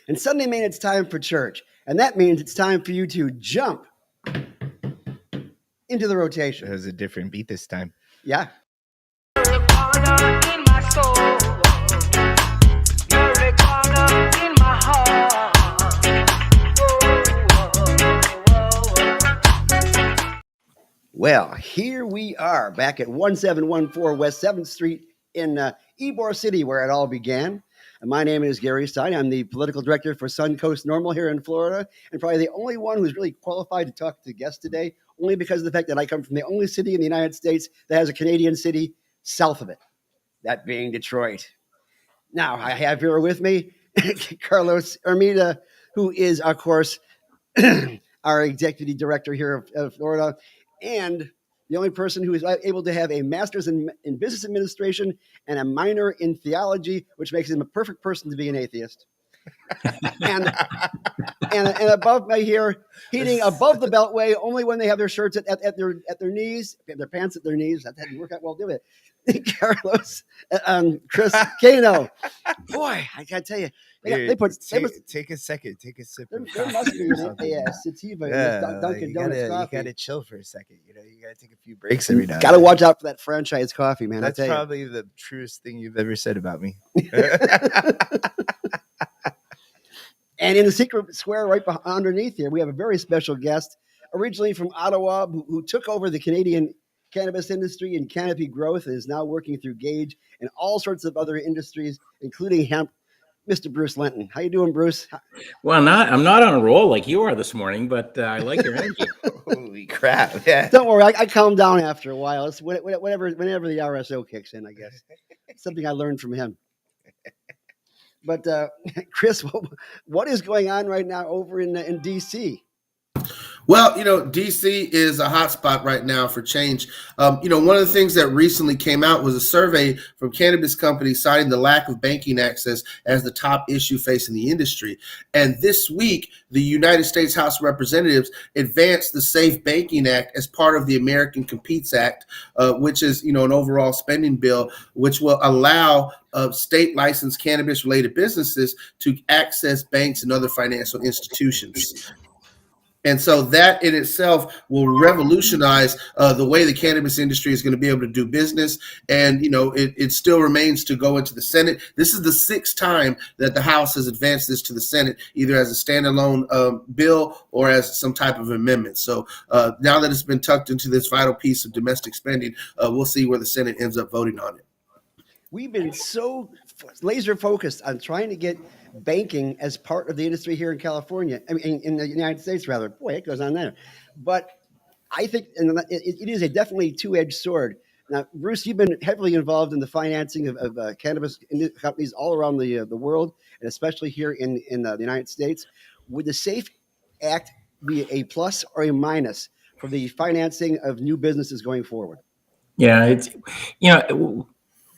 and Sunday means it's time for church. And that means it's time for you to jump into the rotation. It was a different beat this time. Yeah. Well, here we are back at 1714 West 7th Street in Ybor City, where it all began. And my name is Gary Stein. I'm the political director for Suncoast NORML here in Florida, and probably the only one who's really qualified to talk to the guests today, only because of the fact that I come from the only city in the United States that has a Canadian city south of it, that being Detroit. Now, I have here with me Carlos Ermida, who is, of course, our executive director here of Florida, and the only person who is able to have a master's in business administration and a minor in theology, which makes him a perfect person to be an atheist. and above me here, heating above the beltway, only when they have their shirts at their knees, their pants at their knees. That didn't work out well, do it? Carlos, Chris Cano. Boy, I gotta tell you, take a second, take a sip. There must be a sativa in Dunkin' Donuts coffee. You gotta chill for a second. You gotta take a few breaks every now. Gotta watch out for that franchise coffee, man. That's probably the truest thing you've ever said about me. And in the secret square right underneath here, we have a very special guest, originally from Ottawa, who took over the Canadian cannabis industry and Canopy growth and is now working through Gage and all sorts of other industries, including hemp. Mr. Bruce Linton. How you doing, Bruce? Well, I'm not on a roll like you are this morning, but I like your energy. Holy crap. Yeah. Don't worry, I calm down after a while. It's whenever the RSO kicks in, I guess. It's something I learned from him. But Chris, what is going on right now over in D.C.? Well, DC is a hot spot right now for change. One of the things that recently came out was a survey from cannabis companies citing the lack of banking access as the top issue facing the industry. And this week, the United States House of Representatives advanced the Safe Banking Act as part of the American Competes Act, which is, an overall spending bill, which will allow state licensed cannabis related businesses to access banks and other financial institutions. And so that in itself will revolutionize the way the cannabis industry is going to be able to do business. And, it still remains to go into the Senate. This is the sixth time that the House has advanced this to the Senate, either as a standalone bill or as some type of amendment. So now that it's been tucked into this vital piece of domestic spending, we'll see where the Senate ends up voting on it. We've been so laser focused on trying to get banking as part of the industry here in California. I mean, in the United States, rather. Boy, it goes on there. But I think it is a definitely two-edged sword. Now, Bruce, you've been heavily involved in the financing of cannabis companies all around the world, and especially here in the United States. Would the SAFE Act be a plus or a minus for the financing of new businesses going forward? Yeah, it's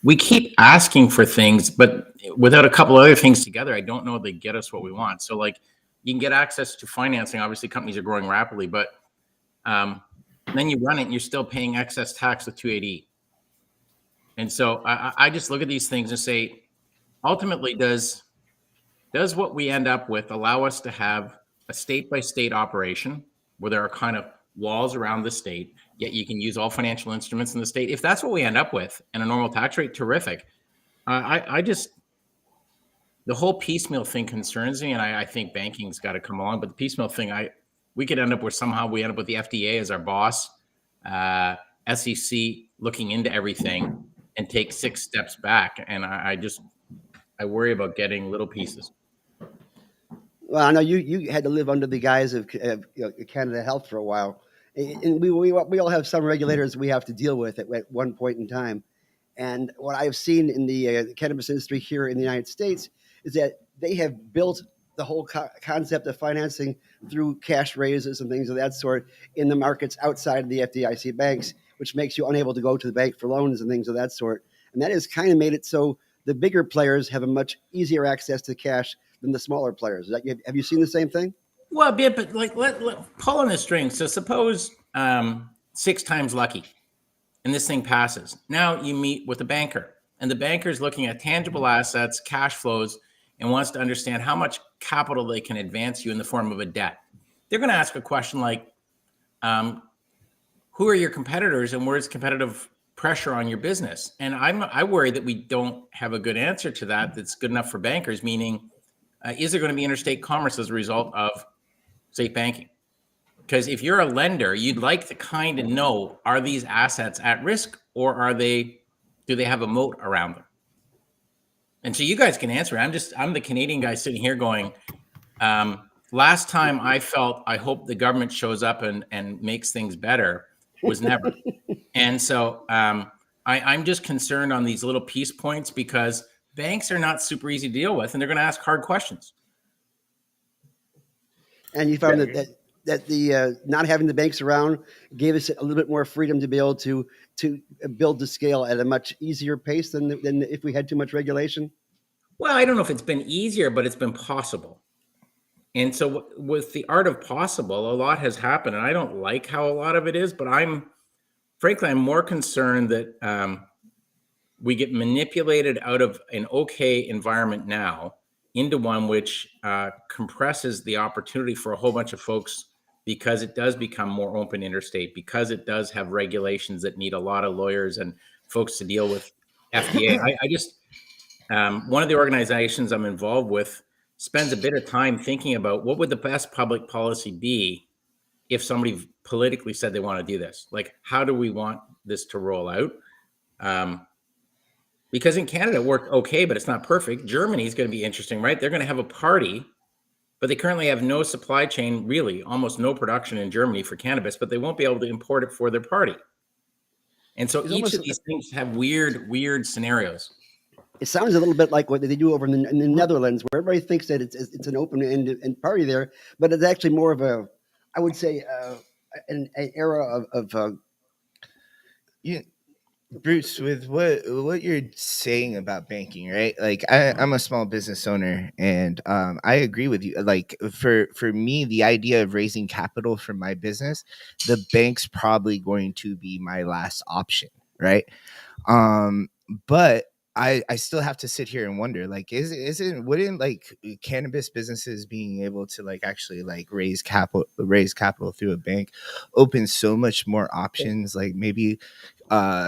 we keep asking for things, but without a couple other things together, I don't know if they get us what we want. So like you can get access to financing. Obviously, companies are growing rapidly, but then you run it and you're still paying excess tax with 280. And so I just look at these things and say, ultimately, does what we end up with allow us to have a state-by-state operation where there are kind of walls around the state, yet you can use all financial instruments in the state? If that's what we end up with and a normal tax rate, terrific. The whole piecemeal thing concerns me, and I think banking's got to come along. But the piecemeal thing, we could end up where somehow we end up with the FDA as our boss, SEC looking into everything and take 6 steps back. And I worry about getting little pieces. Well, I know you had to live under the guise of Canada Health for a while. And we all have some regulators we have to deal with at one point in time. And what I've seen in the cannabis industry here in the United States is that they have built the whole concept of financing through cash raises and things of that sort in the markets outside of the FDIC banks, which makes you unable to go to the bank for loans and things of that sort. And that has kind of made it so the bigger players have a much easier access to cash than the smaller players. Have you seen the same thing? Well, a bit, but like let pull on the string. So suppose 6 times lucky and this thing passes. Now you meet with a banker and the banker is looking at tangible assets, cash flows, and wants to understand how much capital they can advance you in the form of a debt. They're going to ask a question like, who are your competitors and where's competitive pressure on your business? And I worry that we don't have a good answer to that that's good enough for bankers, meaning, is there going to be interstate commerce as a result of safe banking? Because if you're a lender, you'd like to kind of know, are these assets at risk, or do they have a moat around them? And so you guys can answer. I'm the Canadian guy sitting here going, last time I hope the government shows up and makes things better was never. And so I'm just concerned on these little piece points because banks are not super easy to deal with, and they're going to ask hard questions. And you found that the not having the banks around gave us a little bit more freedom to be able to build the scale at a much easier pace than if we had too much regulation? Well, I don't know if it's been easier, but it's been possible. And so with the art of possible, a lot has happened, and I don't like how a lot of it is, but I'm more concerned that we get manipulated out of an okay environment now into one which compresses the opportunity for a whole bunch of folks, because it does become more open interstate, because it does have regulations that need a lot of lawyers and folks to deal with FDA. I just, one of the organizations I'm involved with spends a bit of time thinking about what would the best public policy be if somebody politically said they want to do this. Like, how do we want this to roll out? Because in Canada it worked okay, but it's not perfect. Germany is going to be interesting, right? They're going to have a party, but they currently have no supply chain, really, almost no production in Germany for cannabis, but they won't be able to import it for their party. And so each of these things have weird scenarios. It sounds a little bit like what they do over in the Netherlands, where everybody thinks that it's an open end party there, but it's actually more of a, I would say, an era of yeah. Bruce, with what you're saying about banking, right? Like I'm a small business owner, and I agree with you. Like for me, the idea of raising capital for my business, the bank's probably going to be my last option, right? But I still have to sit here and wonder, like, wouldn't like cannabis businesses being able to like actually like raise capital through a bank open so much more options, like maybe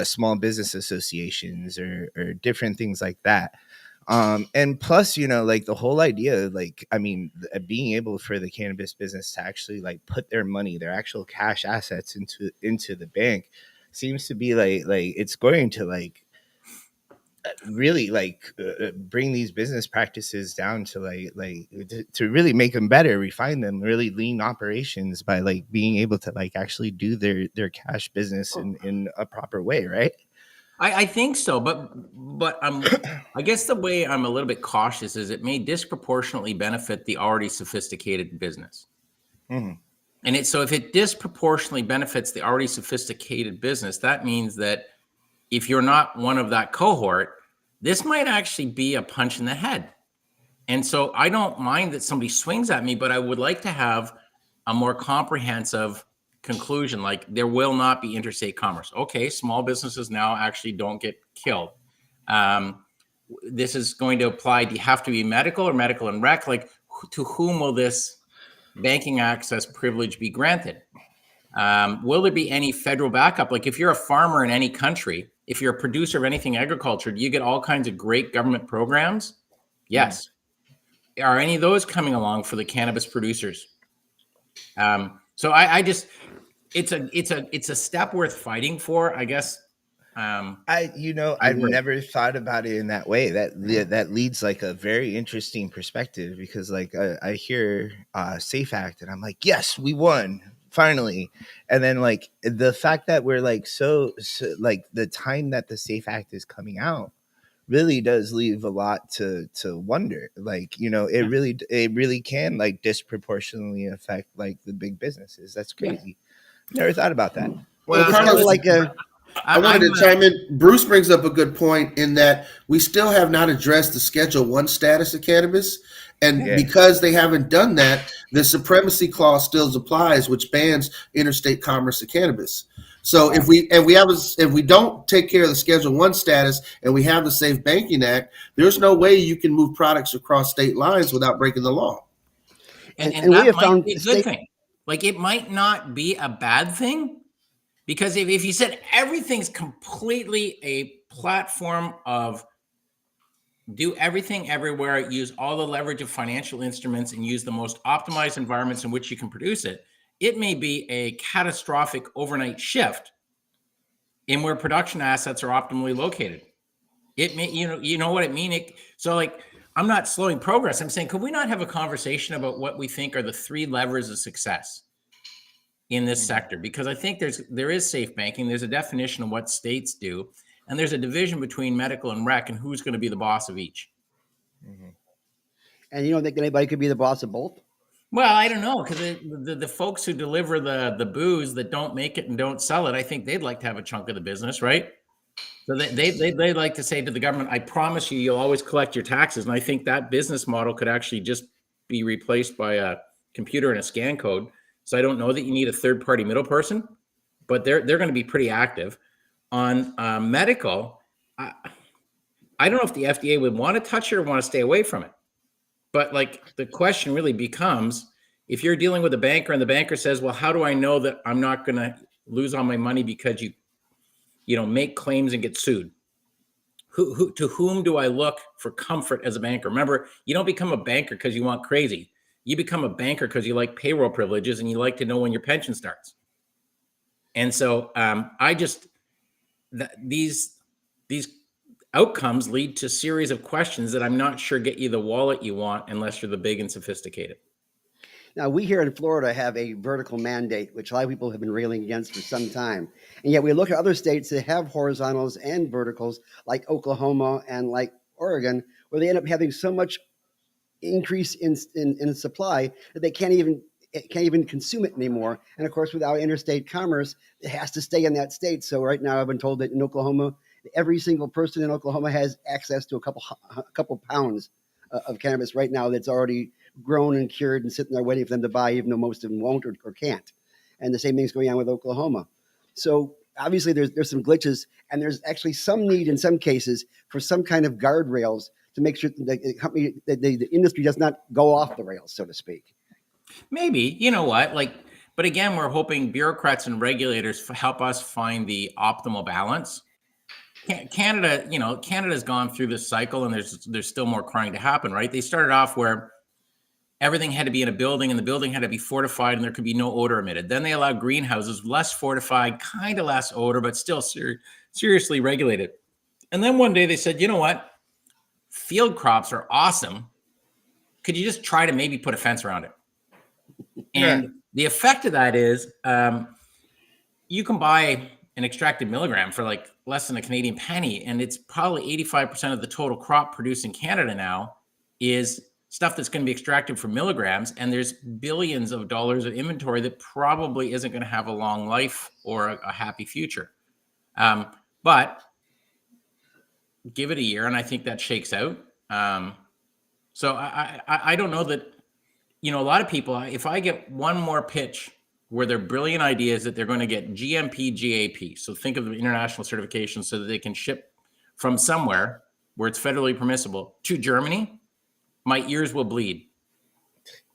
small business associations or different things like that. And plus, like the whole idea, like, I mean, being able for the cannabis business to actually like put their money, their actual cash assets into the bank seems to be like it's going to like really like bring these business practices down to to really make them better, refine them, really lean operations by like being able to like actually do their cash business in a proper way, right? I think so, but I guess the way I'm a little bit cautious is it may disproportionately benefit the already sophisticated business. Mm-hmm. And so if it disproportionately benefits the already sophisticated business, that means that if you're not one of that cohort, this might actually be a punch in the head. And so I don't mind that somebody swings at me, but I would like to have a more comprehensive conclusion, like there will not be interstate commerce. Okay, small businesses now actually don't get killed. This is going to apply. Do you have to be medical or medical and rec? Like, to whom will this banking access privilege be granted? Will there be any federal backup? Like, if you're a farmer in any country, if you're a producer of anything agriculture, do you get all kinds of great government programs? Yes. Are any of those coming along for the cannabis producers? So I just, it's a step worth fighting for, I guess. I've never thought about it in that way. That leads like a very interesting perspective, because like I hear SAFE Act and I'm like, yes, we won finally. And then like the fact that we're like so like the time that the SAFE Act is coming out really does leave a lot to wonder. Like, it really can like disproportionately affect like the big businesses. That's crazy. Never thought about that. Well, it's kind of like I wanted to chime in. Bruce brings up a good point in that we still have not addressed the Schedule I status of cannabis. And because they haven't done that, the supremacy clause still applies, which bans interstate commerce of cannabis. So if we don't take care of the Schedule 1 status and we have the Safe Banking Act, there's no way you can move products across state lines without breaking the law. And we that have might found be a good thing. Like, it might not be a bad thing, because if you said everything's completely a platform of do everything everywhere, use all the leverage of financial instruments, and use the most optimized environments in which you can produce it, it may be a catastrophic overnight shift in where production assets are optimally located. It may, you know what I mean? So, like, I'm not slowing progress. I'm saying, could we not have a conversation about what we think are the 3 levers of success in this sector? Because I think there is safe banking. There's a definition of what states do, and there's a division between medical and rec, and who's going to be the boss of each. And you don't think anybody could be the boss of both? Well, I don't know, because the folks who deliver the booze that don't make it and don't sell it, I think they'd like to have a chunk of the business, right? So they like to say to the government, I promise you, you'll always collect your taxes. And I think that business model could actually just be replaced by a computer and a scan code. So I don't know that you need a third-party middle person, but they're going to be pretty active. On medical, I don't know if the FDA would want to touch it or want to stay away from it. But, like, the question really becomes, if you're dealing with a banker and the banker says, well, how do I know that I'm not going to lose all my money because you make claims and get sued? To whom do I look for comfort as a banker? Remember, you don't become a banker because you want crazy. You become a banker because you like payroll privileges and you like to know when your pension starts. And so these outcomes lead to a series of questions that I'm not sure get you the wallet you want unless you're the big and sophisticated. Now, we here in Florida have a vertical mandate, which a lot of people have been railing against for some time. And yet we look at other states that have horizontals and verticals, like Oklahoma and like Oregon, where they end up having so much increase in supply that they can't even consume it anymore. And of course, without interstate commerce, it has to stay in that state. So right now, I've been told that in Oklahoma, every single person in Oklahoma has access to a couple pounds of cannabis right now that's already grown and cured and sitting there waiting for them to buy, even though most of them won't or can't. And the same thing's going on with Oklahoma. So obviously there's some glitches, and there's actually some need in some cases for some kind of guardrails to make sure that the industry does not go off the rails, so to speak. Maybe, you know what, but again, we're hoping bureaucrats and regulators help us find the optimal balance. Canada's gone through this cycle, and there's still more crying to happen, right? They started off where everything had to be in a building, and the building had to be fortified, and there could be no odor emitted. Then they allowed greenhouses, less fortified, kind of less odor, but still seriously regulated. And then one day they said, you know what? Field crops are awesome. Could you just try to maybe put a fence around it? And the effect of that is you can buy an extracted milligram for like less than a Canadian penny, and it's probably 85% of the total crop produced in Canada now is stuff that's going to be extracted from milligrams, and there's billions of dollars of inventory that probably isn't going to have a long life or a happy future. But give it a year, and I think that shakes out. So I don't know that, a lot of people, if I get one more pitch where their brilliant idea is that they're going to get GMP, GAP, so think of the international certification so that they can ship from somewhere where it's federally permissible to Germany, my ears will bleed.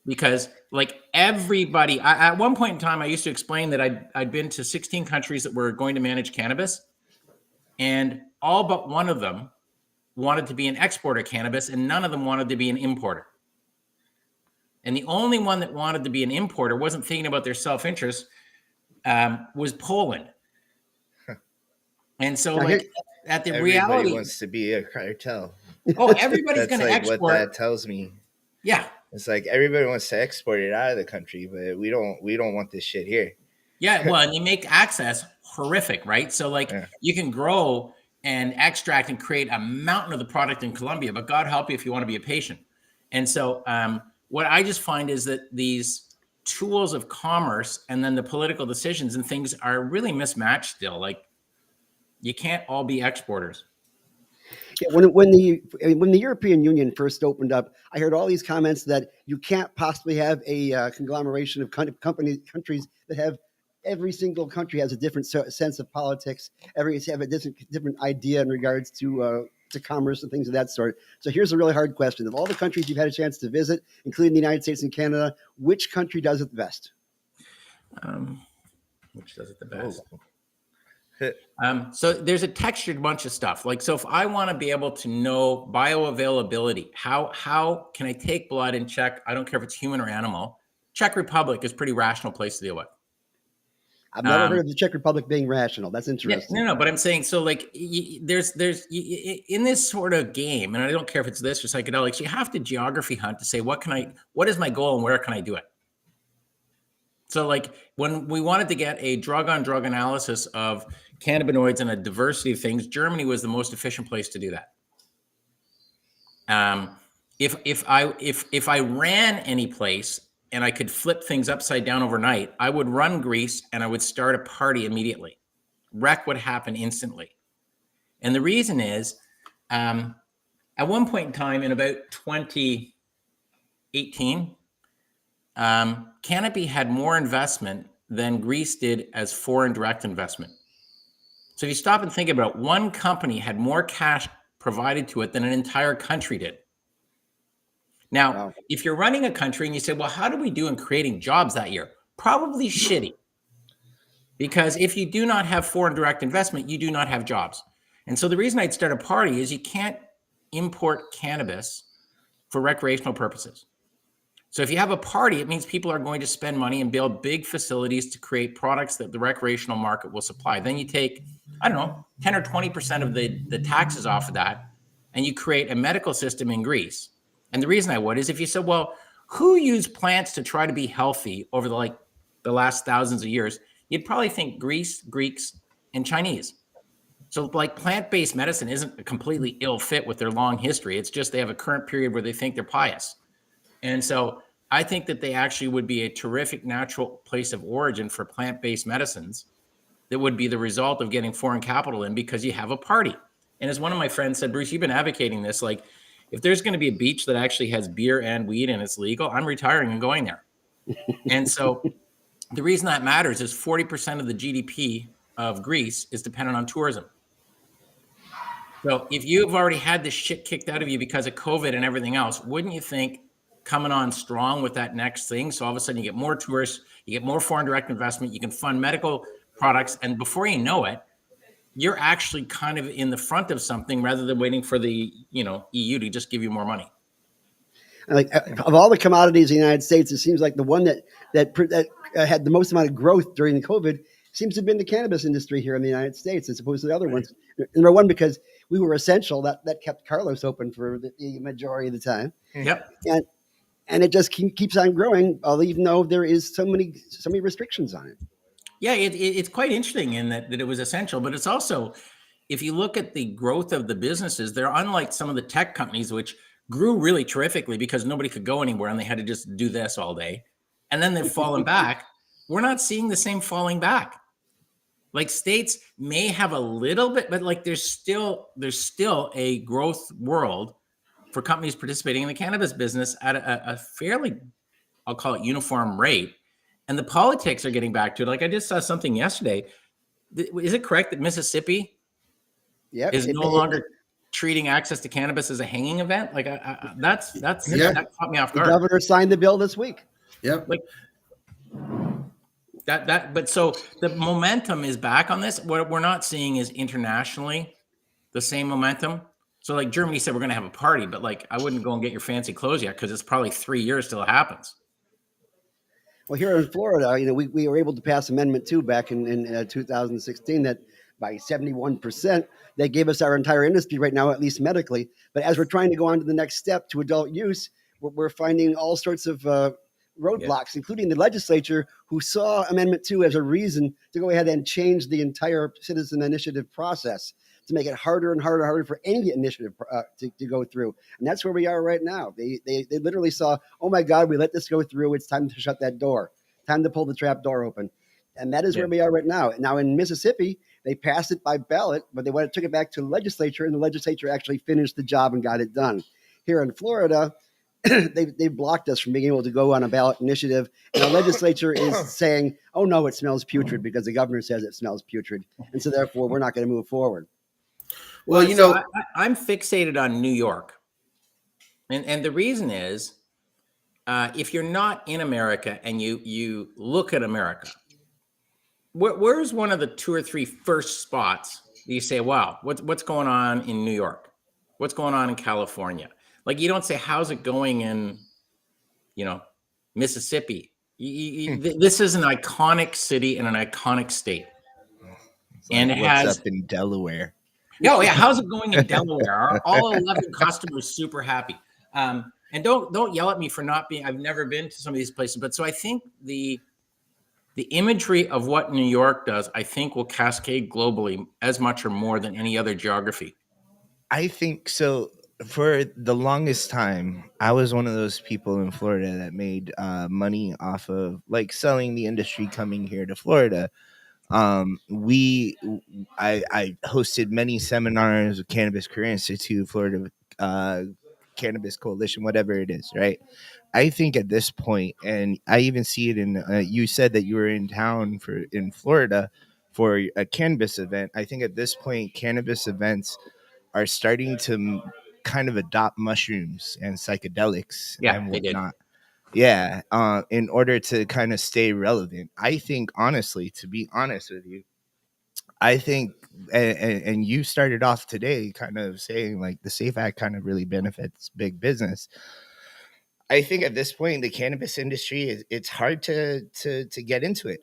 Because like everybody, at one point in time, I used to explain that I'd been to 16 countries that were going to manage cannabis, and all but one of them wanted to be an exporter of cannabis, and none of them wanted to be an importer. And the only one that wanted to be an importer, wasn't thinking about their self-interest, was Poland. And so, at the everybody reality, wants to be a cartel. Oh, everybody's going to export. What that tells me. Yeah, it's like everybody wants to export it out of the country, but we don't want this shit here. Yeah, well, and you make access horrific, right? So you can grow and extract and create a mountain of the product in Colombia, but God help you if you want to be a patient. And so what I just find is that these tools of commerce and then the political decisions and things are really mismatched still. Like, you can't all be exporters. Yeah, when the European Union first opened up, I heard all these comments that you can't possibly have a conglomeration of countries that have every single country has a different sense of politics. Every have a different idea in regards to commerce and things of that sort. So here's a really hard question: of all the countries you've had a chance to visit, including the United States and Canada, which country does it the best? Which does it the best? Oh. So there's a textured bunch of stuff. Like, so if I want to be able to know bioavailability, how can I take blood and check? I don't care if it's human or animal. Czech Republic is a pretty rational place to deal with. I've never heard of the Czech Republic being rational. That's interesting. Yeah, no, but I'm saying, so like there's in this sort of game, and I don't care if it's this or psychedelics, you have to geography hunt to say, what is my goal and where can I do it? So like when we wanted to get a drug on drug analysis of cannabinoids and a diversity of things, Germany was the most efficient place to do that. If I ran any place and I could flip things upside down overnight, I would run Greece and I would start a party immediately. Wreck would happen instantly. And the reason is, at one point in time in about 2018, Canopy had more investment than Greece did as foreign direct investment. So if you stop and think about it, one company had more cash provided to it than an entire country did. Now, wow. If you're running a country and you say, well, how do we do in creating jobs that year? Probably shitty. Because if you do not have foreign direct investment, you do not have jobs. And so the reason I'd start a party is you can't import cannabis for recreational purposes. So if you have a party, it means people are going to spend money and build big facilities to create products that the recreational market will supply. Then you take, 10 or 20% of the taxes off of that, and you create a medical system in Greece. And the reason I would is if you said, well, who used plants to try to be healthy over the last thousands of years? You'd probably think Greece, Greeks, and Chinese. So like plant-based medicine isn't a completely ill fit with their long history. It's just they have a current period where they think they're pious. And so I think that they actually would be a terrific natural place of origin for plant-based medicines that would be the result of getting foreign capital in because you have a party. And as one of my friends said, Bruce, you've been advocating this, like if there's going to be a beach that actually has beer and weed and it's legal, I'm retiring and going there. And so the reason that matters is 40% of the GDP of Greece is dependent on tourism. So if you've already had this shit kicked out of you because of COVID and everything else, wouldn't you think coming on strong with that next thing? So all of a sudden you get more tourists, you get more foreign direct investment, you can fund medical products. And before you know it, you're actually kind of in the front of something rather than waiting for the, EU to just give you more money. Like of all the commodities in the United States, it seems like the one that had the most amount of growth during the COVID seems to have been the cannabis industry here in the United States, as opposed to the other ones. Number one, because we were essential, that kept Carlos open for the majority of the time. Yep. And it just keeps on growing, even though there is so many restrictions on it. Yeah, it's quite interesting in that it was essential, but it's also, if you look at the growth of the businesses, they're unlike some of the tech companies, which grew really terrifically because nobody could go anywhere and they had to just do this all day. And then they've fallen back. We're not seeing the same falling back. Like states may have a little bit, but like there's still a growth world for companies participating in the cannabis business at a fairly, I'll call it uniform rate. And the politics are getting back to it. Like I just saw something yesterday. Is it correct that Mississippi is no longer treating access to cannabis as a hanging event? Like that caught me off guard. The governor signed the bill this week. Yep. Like but so the momentum is back on this. What we're not seeing is internationally the same momentum. So like Germany said, we're going to have a party, but like I wouldn't go and get your fancy clothes yet because it's probably 3 years till it happens. Well, here in Florida, we were able to pass Amendment 2 back in 2016 that by 71%, they gave us our entire industry right now, at least medically. But as we're trying to go on to the next step to adult use, we're finding all sorts of roadblocks, including the legislature, who saw Amendment 2 as a reason to go ahead and change the entire citizen initiative process to make it harder and harder for any initiative to go through. And that's where we are right now. They literally saw, oh my God, we let this go through. It's time to shut that door. Time to pull the trap door open. And that is where we are right now. Now in Mississippi, they passed it by ballot, but they took it back to the legislature, and the legislature actually finished the job and got it done. Here in Florida, they blocked us from being able to go on a ballot initiative, and our legislature is saying, "Oh no, it smells putrid," because the governor says it smells putrid, and so therefore we're not going to move forward. Well, I'm fixated on New York, and the reason is, if you're not in America and you look at America, where's one of the 2 or 3 first spots that you say, "Wow, what's going on in New York? What's going on in California?" Like, you don't say, "How's it going in, Mississippi?" This is an iconic city and an iconic state, and it what's has up in Delaware. Oh yeah, how's it going in Delaware? Are all 11 customers super happy? And don't yell at me for not being. I've never been to some of these places, but so I think the imagery of what New York does, I think, will cascade globally as much or more than any other geography. I think so. For the longest time, I was one of those people in Florida that made money off of like selling the industry coming here to Florida. I hosted many seminars with Cannabis Career Institute, Florida Cannabis Coalition, whatever it is, right? I think at this point, and I even see it in, you said that you were in town in Florida for a cannabis event. I think at this point, cannabis events are starting to kind of adopt mushrooms and psychedelics and whatnot. Yeah, in order to kind of stay relevant. I think, honestly, to be honest with you, I think, and you started off today kind of saying like the SAFE Act kind of really benefits big business. I think at this point, the cannabis industry, it's hard to get into it.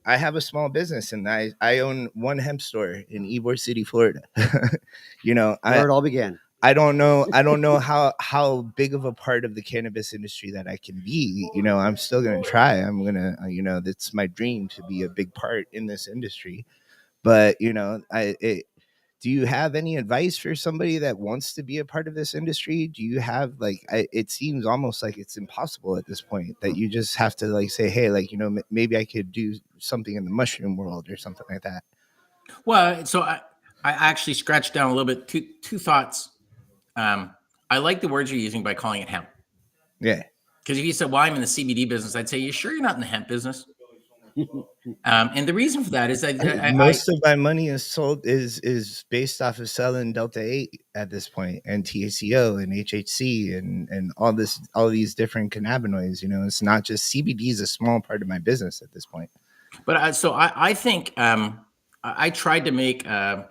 I have a small business and I own one hemp store in Ybor City, Florida. Where it all began. I don't know how big of a part of the cannabis industry that I can be. I'm still going to try. I'm going to, that's my dream to be a big part in this industry. But, do you have any advice for somebody that wants to be a part of this industry? Do you have it seems almost like it's impossible at this point that you just have to like say, hey, maybe I could do something in the mushroom world or something like that. Well, so I actually scratched down a little bit. Two thoughts. I like the words you're using by calling it hemp. Yeah. Because if you said, well, I'm in the CBD business, I'd say, you sure you're not in the hemp business? And the reason for that is that most of my money is based off of selling Delta 8 at this point, and THCO and HHC and all these different cannabinoids. It's not just CBD is a small part of my business at this point. But I think I tried to make a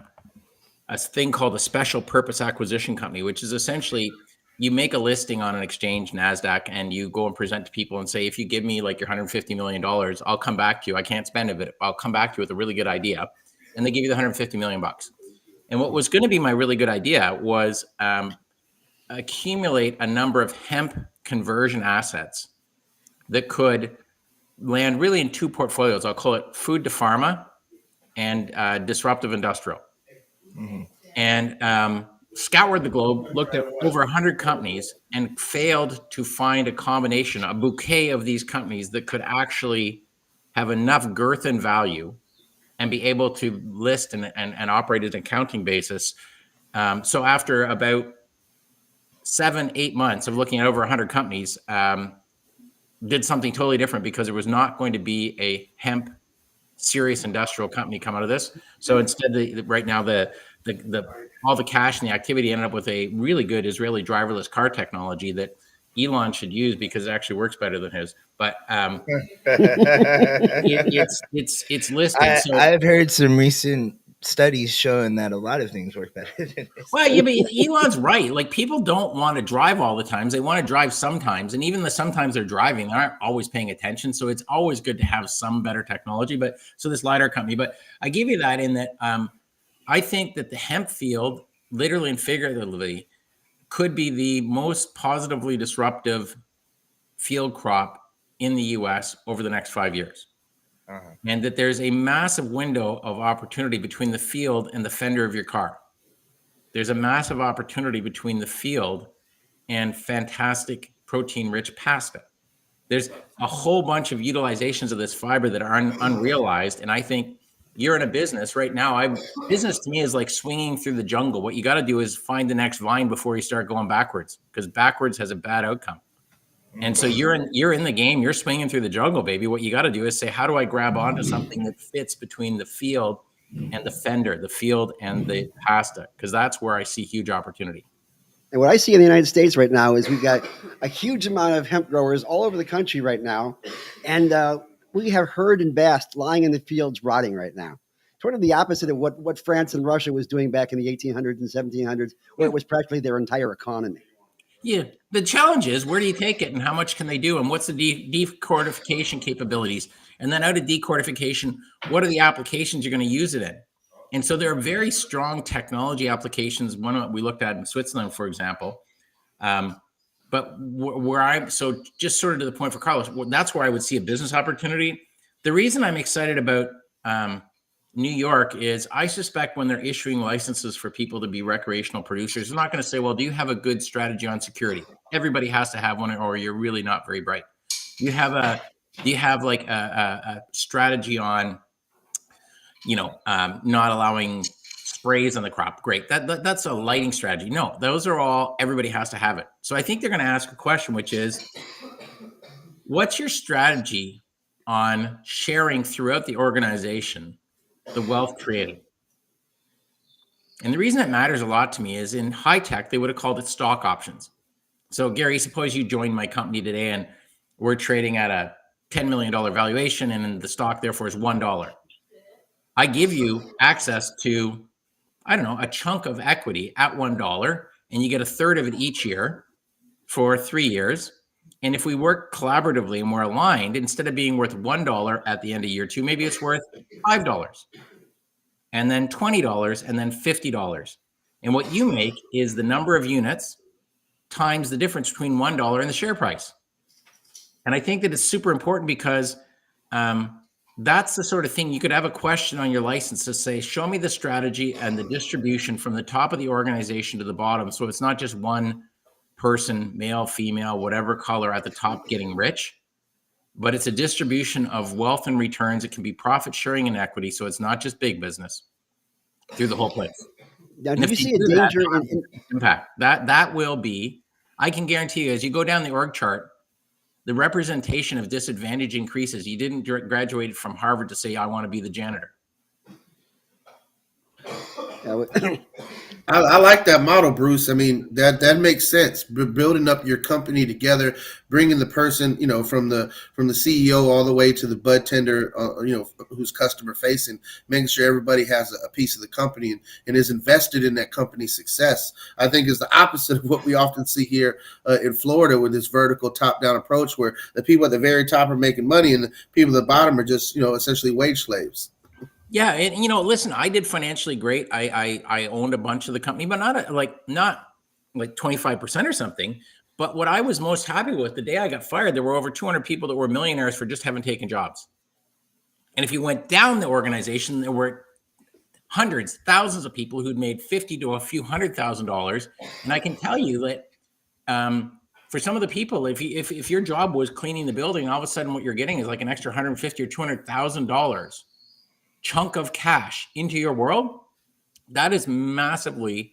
thing called a special purpose acquisition company, which is essentially you make a listing on an exchange, NASDAQ, and you go and present to people and say, if you give me like your $150 million, I'll come back to you. I can't spend it, but I'll come back to you with a really good idea. And they give you the $150 million. And what was going to be my really good idea was accumulate a number of hemp conversion assets that could land really in 2 portfolios. I'll call it food to pharma and disruptive industrial. Mm-hmm. And scoured the globe, looked at over 100 companies and failed to find a combination, a bouquet of these companies that could actually have enough girth and value and be able to list and operate at an accounting basis. So after about 7-8 months of looking at over 100 companies, did something totally different because there was not going to be a hemp serious industrial company come out of this. So instead, right now, the all the cash and the activity ended up with a really good Israeli driverless car technology that Elon should use because it actually works better than his. But it's listed. So I've heard some recent studies showing that a lot of things work better than this. Well, yeah, but Elon's right. Like, people don't want to drive all the times. They want to drive sometimes. And even sometimes they're driving, they aren't always paying attention. So it's always good to have some better technology. But so this LiDAR company, but I give you that in that I think that the hemp field, literally and figuratively, could be the most positively disruptive field crop in the US over the next 5 years. Uh-huh. And that there's a massive window of opportunity between the field and the fender of your car. There's a massive opportunity between the field and fantastic protein-rich pasta. There's a whole bunch of utilizations of this fiber that are unrealized. And I think you're in a business right now. Business to me is like swinging through the jungle. What you got to do is find the next vine before you start going backwards, because backwards has a bad outcome. And so you're in the game, you're swinging through the jungle, baby. What you got to do is say, how do I grab onto something that fits between the field and the fender, the field and the pasta? Because that's where I see huge opportunity. And what I see in the United States right now is we've got a huge amount of hemp growers all over the country right now. And we have herd and bast lying in the fields rotting right now. Sort of the opposite of what France and Russia was doing back in the 1800s and 1700s, where it was practically their entire economy. Yeah. The challenge is, where do you take it and how much can they do? And what's the decortification capabilities? And then out of decortification, what are the applications you're going to use it in? And so there are very strong technology applications. One we looked at in Switzerland, for example. But where I'm, so just sort of to the point for Carlos, that's where I would see a business opportunity. The reason I'm excited about New York is I suspect when they're issuing licenses for people to be recreational producers, they're not going to say, well, do you have a good strategy on security? Everybody has to have one, or you're really not very bright. Do you have like a strategy on, not allowing sprays on the crop? Great. That's a lighting strategy. No, those are all, everybody has to have it. So I think they're going to ask a question, which is, what's your strategy on sharing throughout the organization the wealth created? And the reason that matters a lot to me is in high tech, they would have called it stock options. So Gary, suppose you joined my company today and we're trading at a $10 million valuation and the stock therefore is $1. I give you access to, I don't know, a chunk of equity at $1 and you get a third of it each year for 3 years. And if we work collaboratively and we're aligned, instead of being worth $1 at the end of year 2, maybe it's worth $5 and then $20 and then $50. And what you make is the number of units times the difference between $1 and the share price. And I think that it's super important because that's the sort of thing you could have a question on your license to say, show me the strategy and the distribution from the top of the organization to the bottom. So it's not just one person, male, female, whatever color at the top getting rich, but it's a distribution of wealth and returns. It can be profit sharing and equity. So it's not just big business through the whole place. Now, do you see a danger in impact? That will be, I can guarantee you, as you go down the org chart, the representation of disadvantage increases. You didn't graduate from Harvard to say, I want to be the janitor. I like that model, Bruce. I mean, that makes sense. Building up your company together, bringing the person, from the CEO all the way to the bud tender, who's customer facing, making sure everybody has a piece of the company and is invested in that company's success. I think is the opposite of what we often see here in Florida with this vertical top-down approach, where the people at the very top are making money and the people at the bottom are just, essentially wage slaves. Yeah, and listen, I did financially great. I owned a bunch of the company, but not like 25% or something. But what I was most happy with, the day I got fired, there were over 200 people that were millionaires for just having taken jobs. And if you went down the organization, there were hundreds, thousands of people who'd made $50,000 to a few $100,000. And I can tell you that for some of the people, if your job was cleaning the building, all of a sudden what you're getting is like an extra $150,000 or $200,000 chunk of cash into your world. That is massively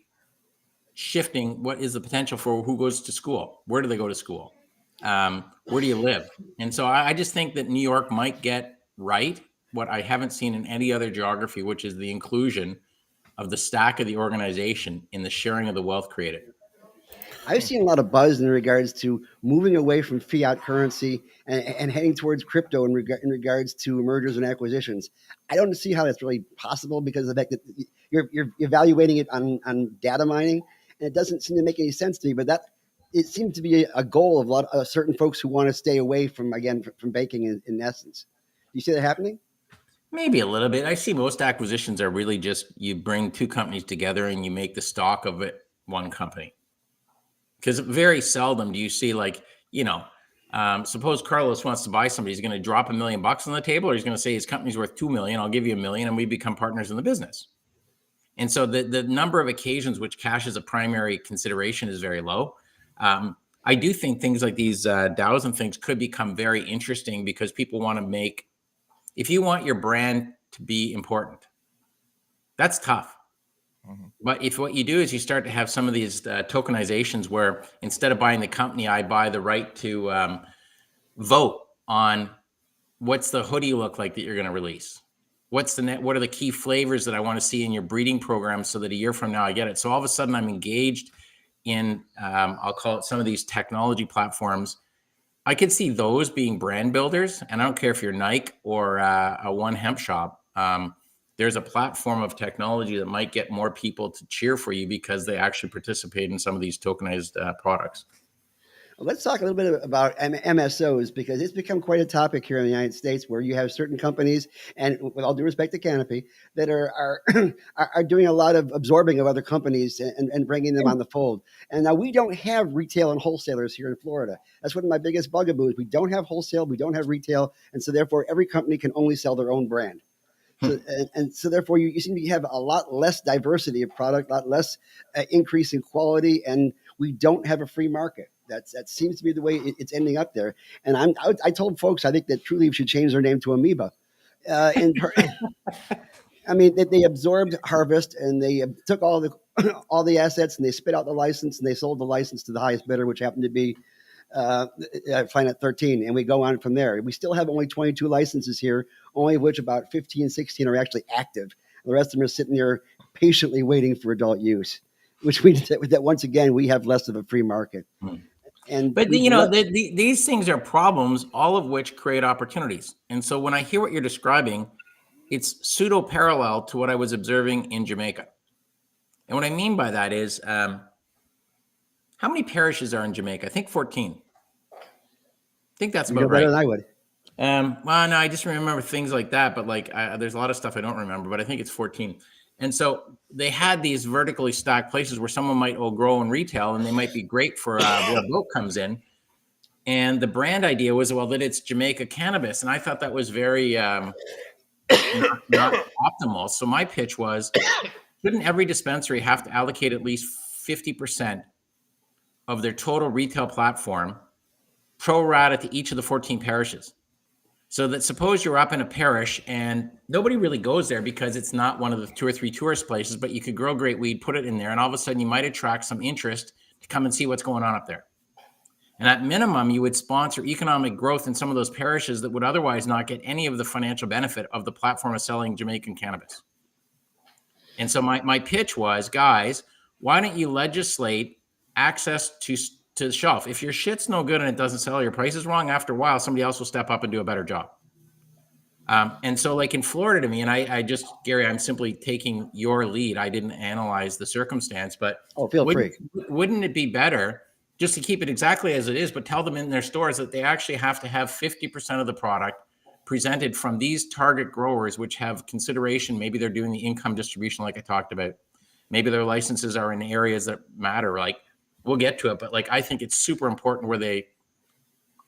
shifting what is the potential for who goes to school. Where do they go to school? Where do you live? And so I just think that New York might get right what I haven't seen in any other geography, which is the inclusion of the stack of the organization in the sharing of the wealth created. I've seen a lot of buzz in regards to moving away from fiat currency and heading towards crypto in regards to mergers and acquisitions. I don't see how that's really possible because of the fact that you're evaluating it on data mining, and it doesn't seem to make any sense to me. But it seems to be a goal of a lot of certain folks who want to stay away from banking in essence. Do you see that happening? Maybe a little bit. I see most acquisitions are really just you bring two companies together and you make the stock of it one company. Because very seldom do you see suppose Carlos wants to buy somebody, he's going to drop $1 million on the table, or he's going to say his company's worth $2 million, I'll give you $1 million, and we become partners in the business. And so the number of occasions which cash is a primary consideration is very low. I do think things like these DAOs and things could become very interesting because people want to if you want your brand to be important, that's tough. But if what you do is you start to have some of these tokenizations where instead of buying the company, I buy the right to vote on what's the hoodie look like that you're going to release. What are the key flavors that I want to see in your breeding program so that a year from now I get it. So all of a sudden I'm engaged in, I'll call it some of these technology platforms. I could see those being brand builders. And I don't care if you're Nike or a One Hemp Shop. There's a platform of technology that might get more people to cheer for you because they actually participate in some of these tokenized products. Let's talk a little bit about MSOs, because it's become quite a topic here in the United States, where you have certain companies, and with all due respect to Canopy, that are doing a lot of absorbing of other companies and bringing them on the fold. And now we don't have retail and wholesalers here in Florida. That's one of my biggest bugaboos. We don't have wholesale, we don't have retail, and so therefore every company can only sell their own brand. So, so therefore you seem to have a lot less diversity of product, a lot less increase in quality, and we don't have a free market. That seems to be the way it's ending up there. And I told folks I think that True Leaf should change their name to Amoeba. I mean, they absorbed Harvest, and they took all the assets, and they spit out the license, and they sold the license to the highest bidder, which happened to be Planet 13, and we go on from there. We still have only 22 licenses here, only of which about 15, 16 are actually active. The rest of them are sitting there patiently waiting for adult use, which means that once again we have less of a free market. But these things are problems, all of which create opportunities. And so when I hear what you're describing, it's pseudo parallel to what I was observing in Jamaica. And what I mean by that is, how many parishes are in Jamaica? I think 14. I think that's about right. Better than I would. Well, no, I just remember things like that, but there's a lot of stuff I don't remember, but I think it's 14. And so they had these vertically stacked places where someone might grow in retail, and they might be great for where a boat comes in. And the brand idea was, well, that it's Jamaica cannabis. And I thought that was very not optimal. So my pitch was, shouldn't every dispensary have to allocate at least 50% of their total retail platform pro rata to each of the 14 parishes? So that suppose you're up in a parish and nobody really goes there because it's not one of the 2 or 3 tourist places, but you could grow great weed, put it in there, and all of a sudden you might attract some interest to come and see what's going on up there. And at minimum, you would sponsor economic growth in some of those parishes that would otherwise not get any of the financial benefit of the platform of selling Jamaican cannabis. And so my pitch was, guys, why don't you legislate access to the shelf? If your shit's no good and it doesn't sell, your price is wrong, after a while, somebody else will step up and do a better job. And so like in Florida to me, and I just, Gary, I'm simply taking your lead. I didn't analyze the circumstance, but feel free. Wouldn't it be better just to keep it exactly as it is, but tell them in their stores that they actually have to have 50% of the product presented from these target growers, which have consideration. Maybe they're doing the income distribution like I talked about. Maybe their licenses are in areas that matter. Like, we'll get to it, but I think it's super important where they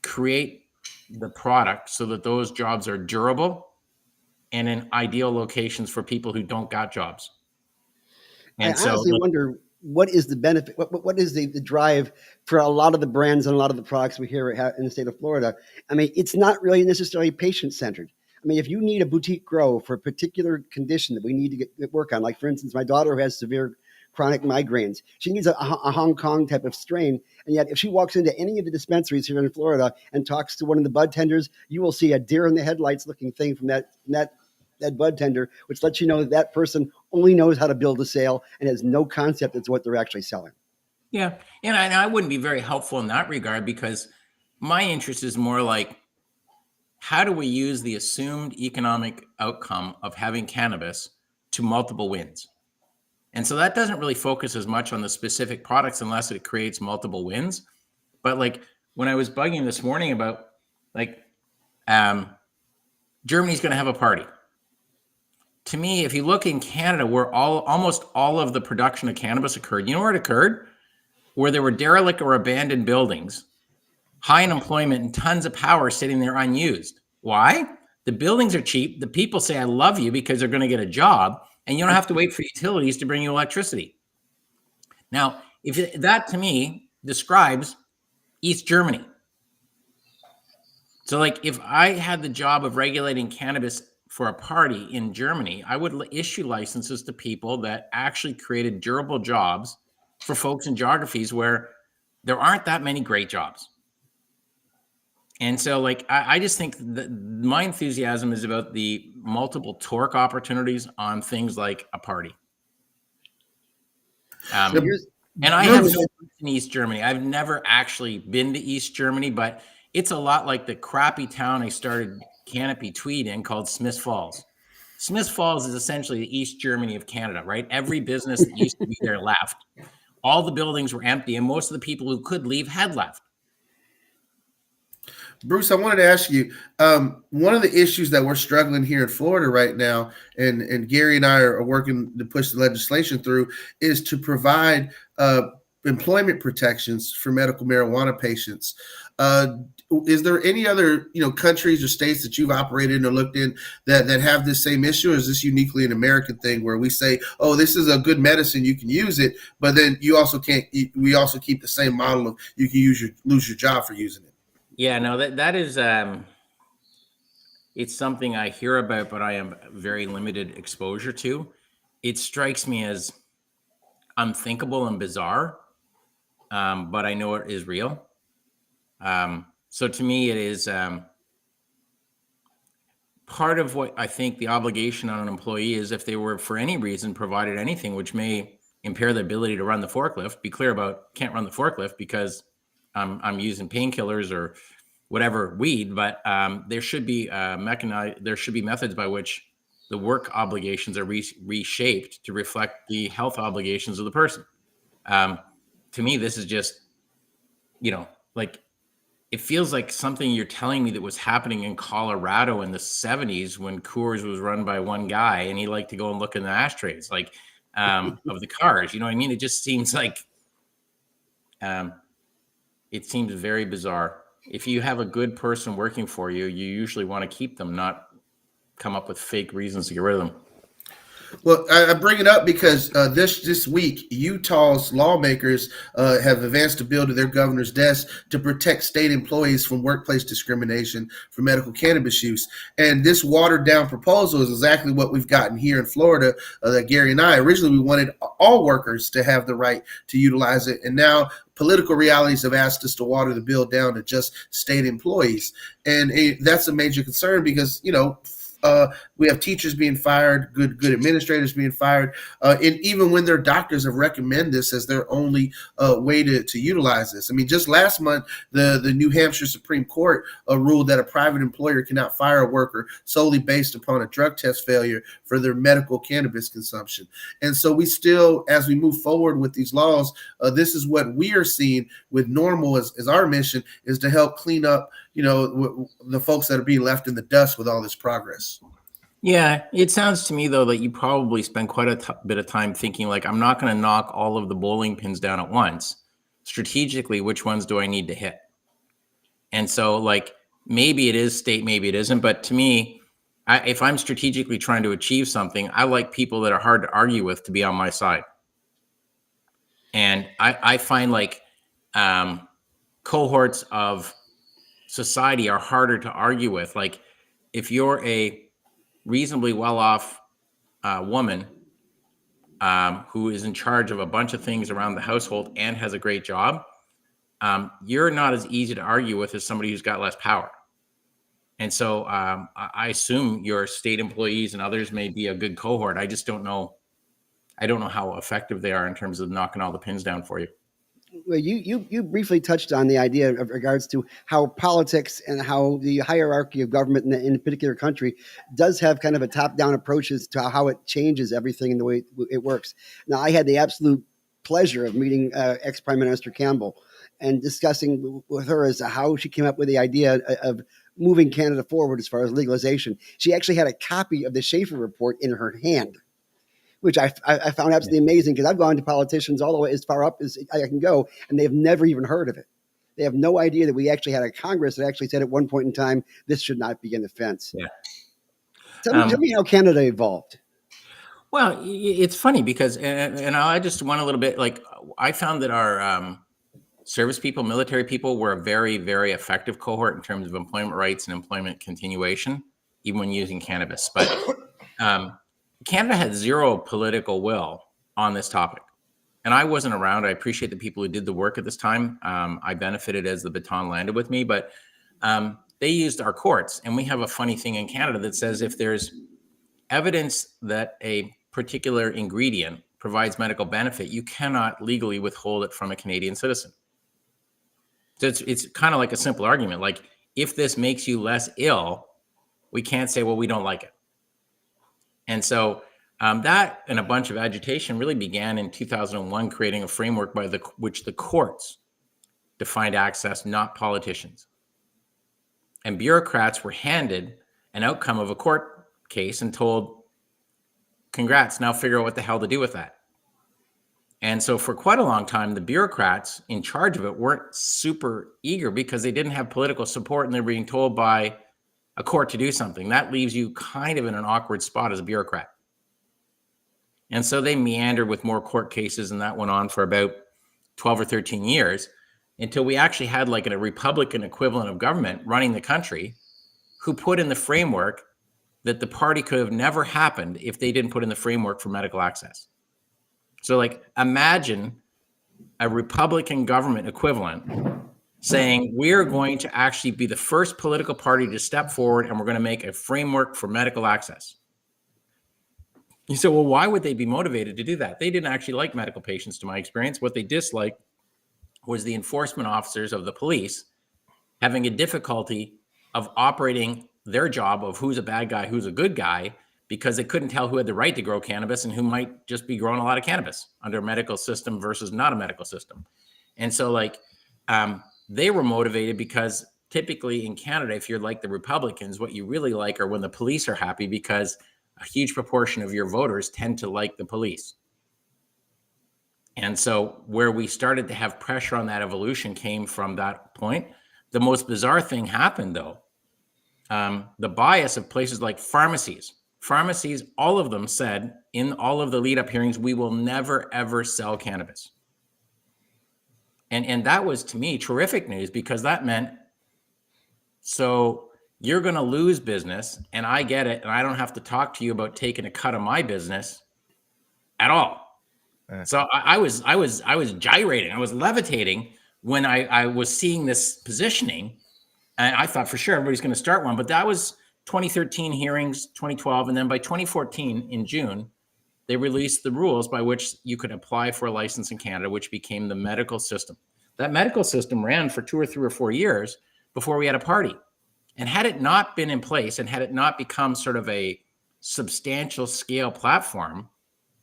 create the product so that those jobs are durable and in ideal locations for people who don't got jobs. And I honestly wonder, what is the benefit? What is the drive for a lot of the brands and a lot of the products we hear in the state of Florida? I mean, it's not really necessarily patient-centered. I mean, if you need a boutique grow for a particular condition that we need to get work on, like for instance, my daughter who has severe chronic migraines, she needs a Hong Kong type of strain. And yet if she walks into any of the dispensaries here in Florida and talks to one of the bud tenders, you will see a deer in the headlights looking thing from that bud tender, which lets you know that person only knows how to build a sale and has no concept as to what they're actually selling. Yeah. And I wouldn't be very helpful in that regard, because my interest is more like, how do we use the assumed economic outcome of having cannabis to multiple wins? And so that doesn't really focus as much on the specific products unless it creates multiple wins. But like when I was bugging this morning about Germany's going to have a party. To me, if you look in Canada, where almost all of the production of cannabis occurred, you know where it occurred? Where there were derelict or abandoned buildings, high unemployment, and tons of power sitting there unused. Why? The buildings are cheap. The people say, I love you, because they're going to get a job, and you don't have to wait for utilities to bring you electricity. Now, that to me describes East Germany. So like if I had the job of regulating cannabis for a party in Germany, I would issue licenses to people that actually created durable jobs for folks in geographies where there aren't that many great jobs. And so, like, I just think that my enthusiasm is about the multiple torque opportunities on things like a party. So here's- And I have no roots in East Germany. I've never actually been to East Germany, but it's a lot like the crappy town I started Canopy Tweed in called Smiths Falls. Smiths Falls is essentially the East Germany of Canada, right? Every business that used to be there left. All the buildings were empty, and most of the people who could leave had left. Bruce, I wanted to ask you, one of the issues that we're struggling here in Florida right now, and Gary and I are working to push the legislation through, is to provide employment protections for medical marijuana patients. Is there any other countries or states that you've operated in or looked in that have this same issue, or is this uniquely an American thing where we say, oh, this is a good medicine, you can use it, but then you also can't? We also keep the same model of you can lose your job for using it. Yeah, no, that is it's something I hear about, but I am very limited exposure to. It strikes me as unthinkable and bizarre, but I know it is real. So to me, it is part of what I think the obligation on an employee is, if they were for any reason provided anything which may impair the ability to run the forklift, be clear about can't run the forklift because I'm using painkillers or whatever weed, but there should be there should be methods by which the work obligations are reshaped to reflect the health obligations of the person. To me, this is just, like, it feels like something you're telling me that was happening in Colorado in the 70s when Coors was run by one guy and he liked to go and look in the ashtrays, like, of the cars. You know what I mean? It just seems like, it seems very bizarre. If you have a good person working for you, you usually want to keep them, not come up with fake reasons to get rid of them. Well, I bring it up because this week, Utah's lawmakers have advanced a bill to their governor's desk to protect state employees from workplace discrimination for medical cannabis use. And this watered-down proposal is exactly what we've gotten here in Florida. That Gary and I originally, we wanted all workers to have the right to utilize it, and now political realities have asked us to water the bill down to just state employees, and that's a major concern because we have teachers being fired, good administrators being fired, and even when their doctors have recommended this as their only way to utilize this. I mean, just last month, the New Hampshire Supreme Court ruled that a private employer cannot fire a worker solely based upon a drug test failure for their medical cannabis consumption. And so we still, as we move forward with these laws, this is what we are seeing with NORML as our mission, is to help clean up the folks that are being left in the dust with all this progress. Yeah, it sounds to me, though, that you probably spend quite a bit of time thinking, like, I'm not going to knock all of the bowling pins down at once. Strategically, which ones do I need to hit? And so, like, maybe it is state, maybe it isn't. But to me, if I'm strategically trying to achieve something, I like people that are hard to argue with to be on my side. And I find, like, cohorts of society are harder to argue with. Like, if you're a reasonably well-off woman who is in charge of a bunch of things around the household and has a great job, you're not as easy to argue with as somebody who's got less power. And so I assume your state employees and others may be a good cohort. I just don't know. I don't know how effective they are in terms of knocking all the pins down for you. Well, you briefly touched on the idea of regards to how politics and how the hierarchy of government in a particular country does have kind of a top-down approaches to how it changes everything in the way it works. Now, I had the absolute pleasure of meeting ex-Prime Minister Campbell and discussing with her as to how she came up with the idea of moving Canada forward as far as legalization. She actually had a copy of the Schaefer report in her hand, which I found absolutely amazing, because I've gone to politicians all the way as far up as I can go, and they've never even heard of it. They have no idea that we actually had a Congress that actually said at one point in time, this should not be an offense. Yeah. Tell me how Canada evolved. Well, it's funny because, and I just want a little bit, like, I found that our service people, military people, were a very, very effective cohort in terms of employment rights and employment continuation. even when using cannabis. But Canada had zero political will on this topic. And I wasn't around. I appreciate the people who did the work at this time. I benefited as the baton landed with me, but they used our courts. And we have a funny thing in Canada that says if there's evidence that a particular ingredient provides medical benefit, you cannot legally withhold it from a Canadian citizen. So it's kind of like a simple argument. Like, if this makes you less ill, we can't say, well, we don't like it. And so that and a bunch of agitation really began in 2001, creating a framework by which the courts defined access, not politicians. And bureaucrats were handed an outcome of a court case and told, congrats, now figure out what the hell to do with that. And so for quite a long time, the bureaucrats in charge of it weren't super eager because they didn't have political support and they're being told by a court to do something. That leaves you kind of in an awkward spot as a bureaucrat. And so they meandered with more court cases, and that went on for about 12 or 13 years until we actually had like a Republican equivalent of government running the country who put in the framework that the party could have never happened if they didn't put in the framework for medical access. So like, imagine a Republican government equivalent saying, we're going to actually be the first political party to step forward and we're going to make a framework for medical access. You say, well, why would they be motivated to do that? They didn't actually like medical patients, to my experience. What they disliked was the enforcement officers of the police having a difficulty of operating their job of who's a bad guy, who's a good guy, because they couldn't tell who had the right to grow cannabis and who might just be growing a lot of cannabis under a medical system versus not a medical system. And so like they were motivated because typically in Canada, if you're like the Republicans, what you really like are when the police are happy, because a huge proportion of your voters tend to like the police. And so where we started to have pressure on that evolution came from that point. The most bizarre thing happened though. The bias of places like pharmacies, all of them said in all of the lead up hearings, we will never, ever sell cannabis. And that was, to me, terrific news, because that meant, so you're going to lose business and I get it. And I don't have to talk to you about taking a cut of my business at all. So I was gyrating. I was levitating when I was seeing this positioning, and I thought for sure everybody's going to start one, but that was 2013 hearings, 2012. And then by 2014 in June, they released the rules by which you could apply for a license in Canada, which became the medical system. That medical system ran for 2 or 3 or 4 years before we had a party. And had it not been in place and had it not become sort of a substantial scale platform,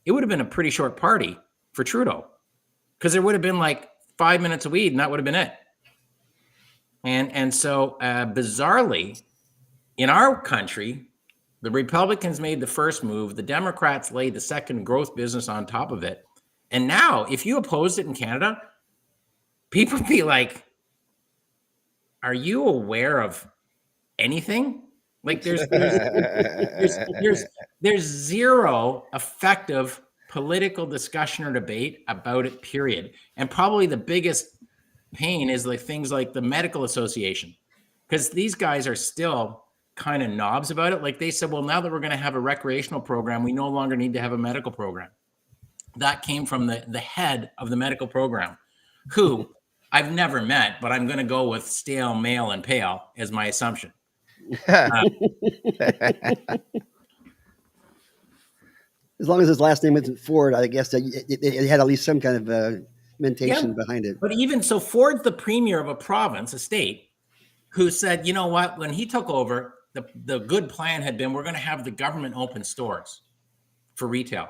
it would have been a pretty short party for Trudeau, because there would have been like 5 minutes of weed and that would have been it. And so bizarrely, in our country, the Republicans made the first move. The Democrats laid the second growth business on top of it. And now if you opposed it in Canada, people would be like, are you aware of anything? Like there's zero effective political discussion or debate about it, period. And probably the biggest pain is like things like the medical association, because these guys are still kind of knobs about it. Like they said, well, now that we're going to have a recreational program, we no longer need to have a medical program. That came from the head of the medical program, who I've never met, but I'm going to go with stale, male, and pale as my assumption. As long as his last name isn't Ford, I guess it had at least some kind of mentation behind it. But even so, Ford's the premier of a province, a state, who said, you know what, when he took over, the good plan had been, we're going to have the government open stores for retail.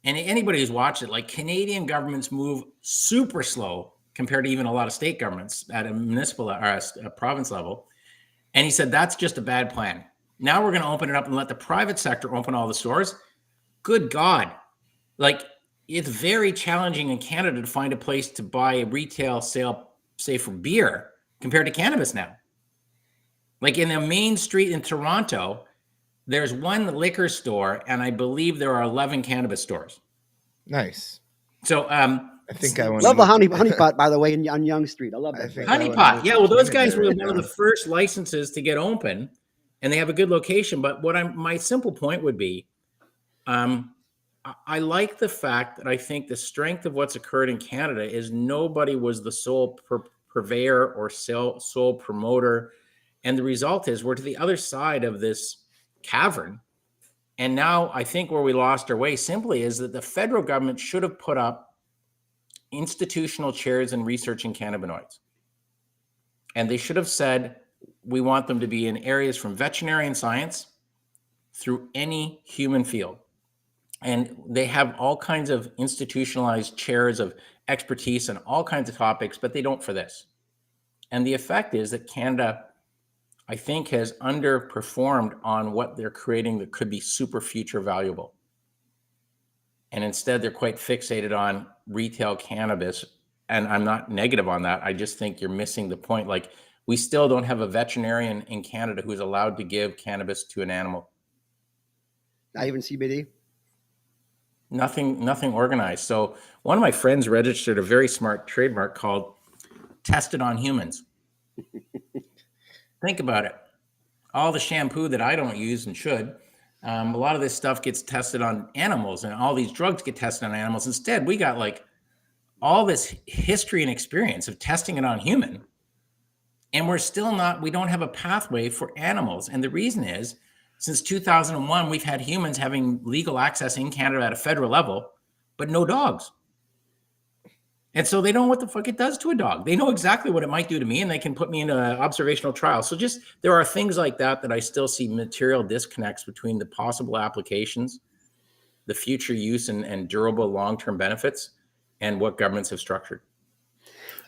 And anybody who's watched it, like Canadian governments move super slow compared to even a lot of state governments at a municipal or a province level. And he said, that's just a bad plan. Now we're going to open it up and let the private sector open all the stores. Good God. Like, it's very challenging in Canada to find a place to buy a retail sale, say for beer, compared to cannabis now. Like in the main street in Toronto, there's one liquor store, and I believe there are 11 cannabis stores. Nice. So I think I want love the honey pot, by the way, on Yonge Street. I love that. Honey pot. Yeah, well, those guys were one of the first licenses to get open, and they have a good location. But my simple point would be, I like the fact that I think the strength of what's occurred in Canada is nobody was the sole purveyor or sole promoter. And the result is we're to the other side of this cavern. And now I think where we lost our way simply is that the federal government should have put up institutional chairs in researching cannabinoids. And they should have said, we want them to be in areas from veterinarian science through any human field. And they have all kinds of institutionalized chairs of expertise on all kinds of topics, but they don't for this. And the effect is that Canada, I think, has underperformed on what they're creating that could be super future valuable. And instead, they're quite fixated on retail cannabis. And I'm not negative on that. I just think you're missing the point. Like, we still don't have a veterinarian in Canada who's allowed to give cannabis to an animal. Not even CBD? Nothing organized. So one of my friends registered a very smart trademark called Tested on Humans. Think about it. All the shampoo that I don't use and should, a lot of this stuff gets tested on animals, and all these drugs get tested on animals. Instead, we got like all this history and experience of testing it on human, and we don't have a pathway for animals. And the reason is, since 2001, we've had humans having legal access in Canada at a federal level, but no dogs. And so they don't know what the fuck it does to a dog. They know exactly what it might do to me, and they can put me in an observational trial. So just, there are things like that I still see material disconnects between the possible applications, the future use and durable long-term benefits, and what governments have structured.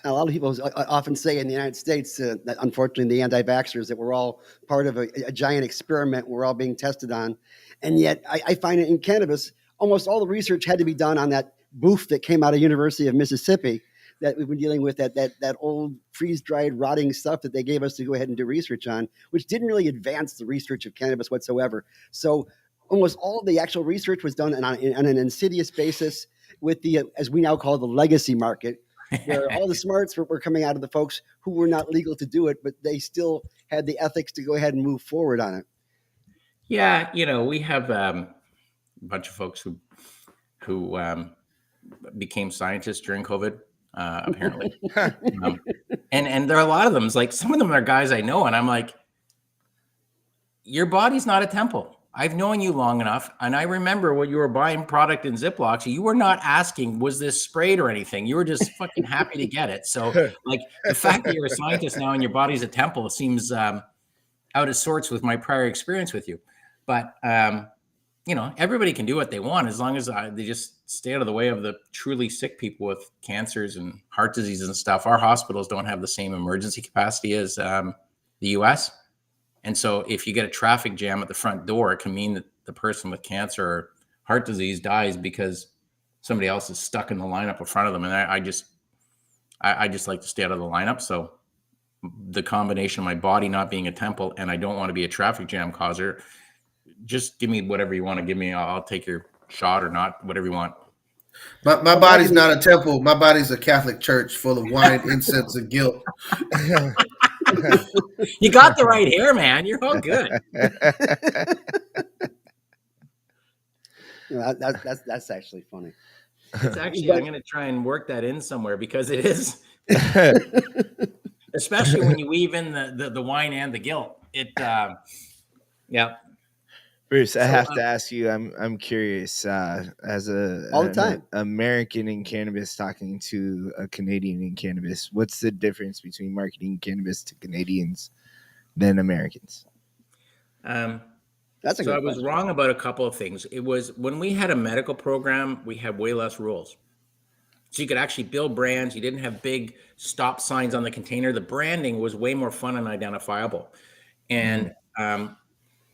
A lot of people often say in the United States that, unfortunately, the anti-vaxxers, that we're all part of a giant experiment we're all being tested on. And yet I find it in cannabis, almost all the research had to be done on that boof that came out of University of Mississippi that we've been dealing with, that old freeze-dried rotting stuff that they gave us to go ahead and do research on, which didn't really advance the research of cannabis whatsoever. So almost all of the actual research was done on an insidious basis with the, as we now call, the legacy market, where all the smarts were coming out of the folks who were not legal to do it, but they still had the ethics to go ahead and move forward on it. Yeah, we have a bunch of folks who became scientists during COVID, apparently. And there are a lot of them. It's like, some of them are guys I know, and I'm like, your body's not a temple. I've known you long enough, and I remember when you were buying product in Ziplocs, you were not asking, was this sprayed or anything? You were just fucking happy to get it. So, like, the fact that you're a scientist now and your body's a temple seems out of sorts with my prior experience with you. But, everybody can do what they want as long as they just stay out of the way of the truly sick people with cancers and heart diseases and stuff. Our hospitals don't have the same emergency capacity as the US. And so if you get a traffic jam at the front door, it can mean that the person with cancer or heart disease dies because somebody else is stuck in the lineup in front of them. And I just like to stay out of the lineup. So the combination of my body not being a temple and I don't want to be a traffic jam causer, just give me whatever you want to give me. I'll take your shot or not, whatever you want. My body's not a temple. My body's a Catholic church full of wine, incense, and guilt. You got the right hair, man. You're all good. That's actually funny. It's actually, I'm going to try and work that in somewhere because it is, especially when you weave in the wine and the guilt. Yeah. Bruce, I have to ask you. I'm curious. As all the time American in cannabis talking to a Canadian in cannabis, what's the difference between marketing cannabis to Canadians than Americans? That's a good I was wrong about a couple of things. It was when we had a medical program, we had way less rules. So you could actually build brands. You didn't have big stop signs on the container. The branding was way more fun and identifiable. And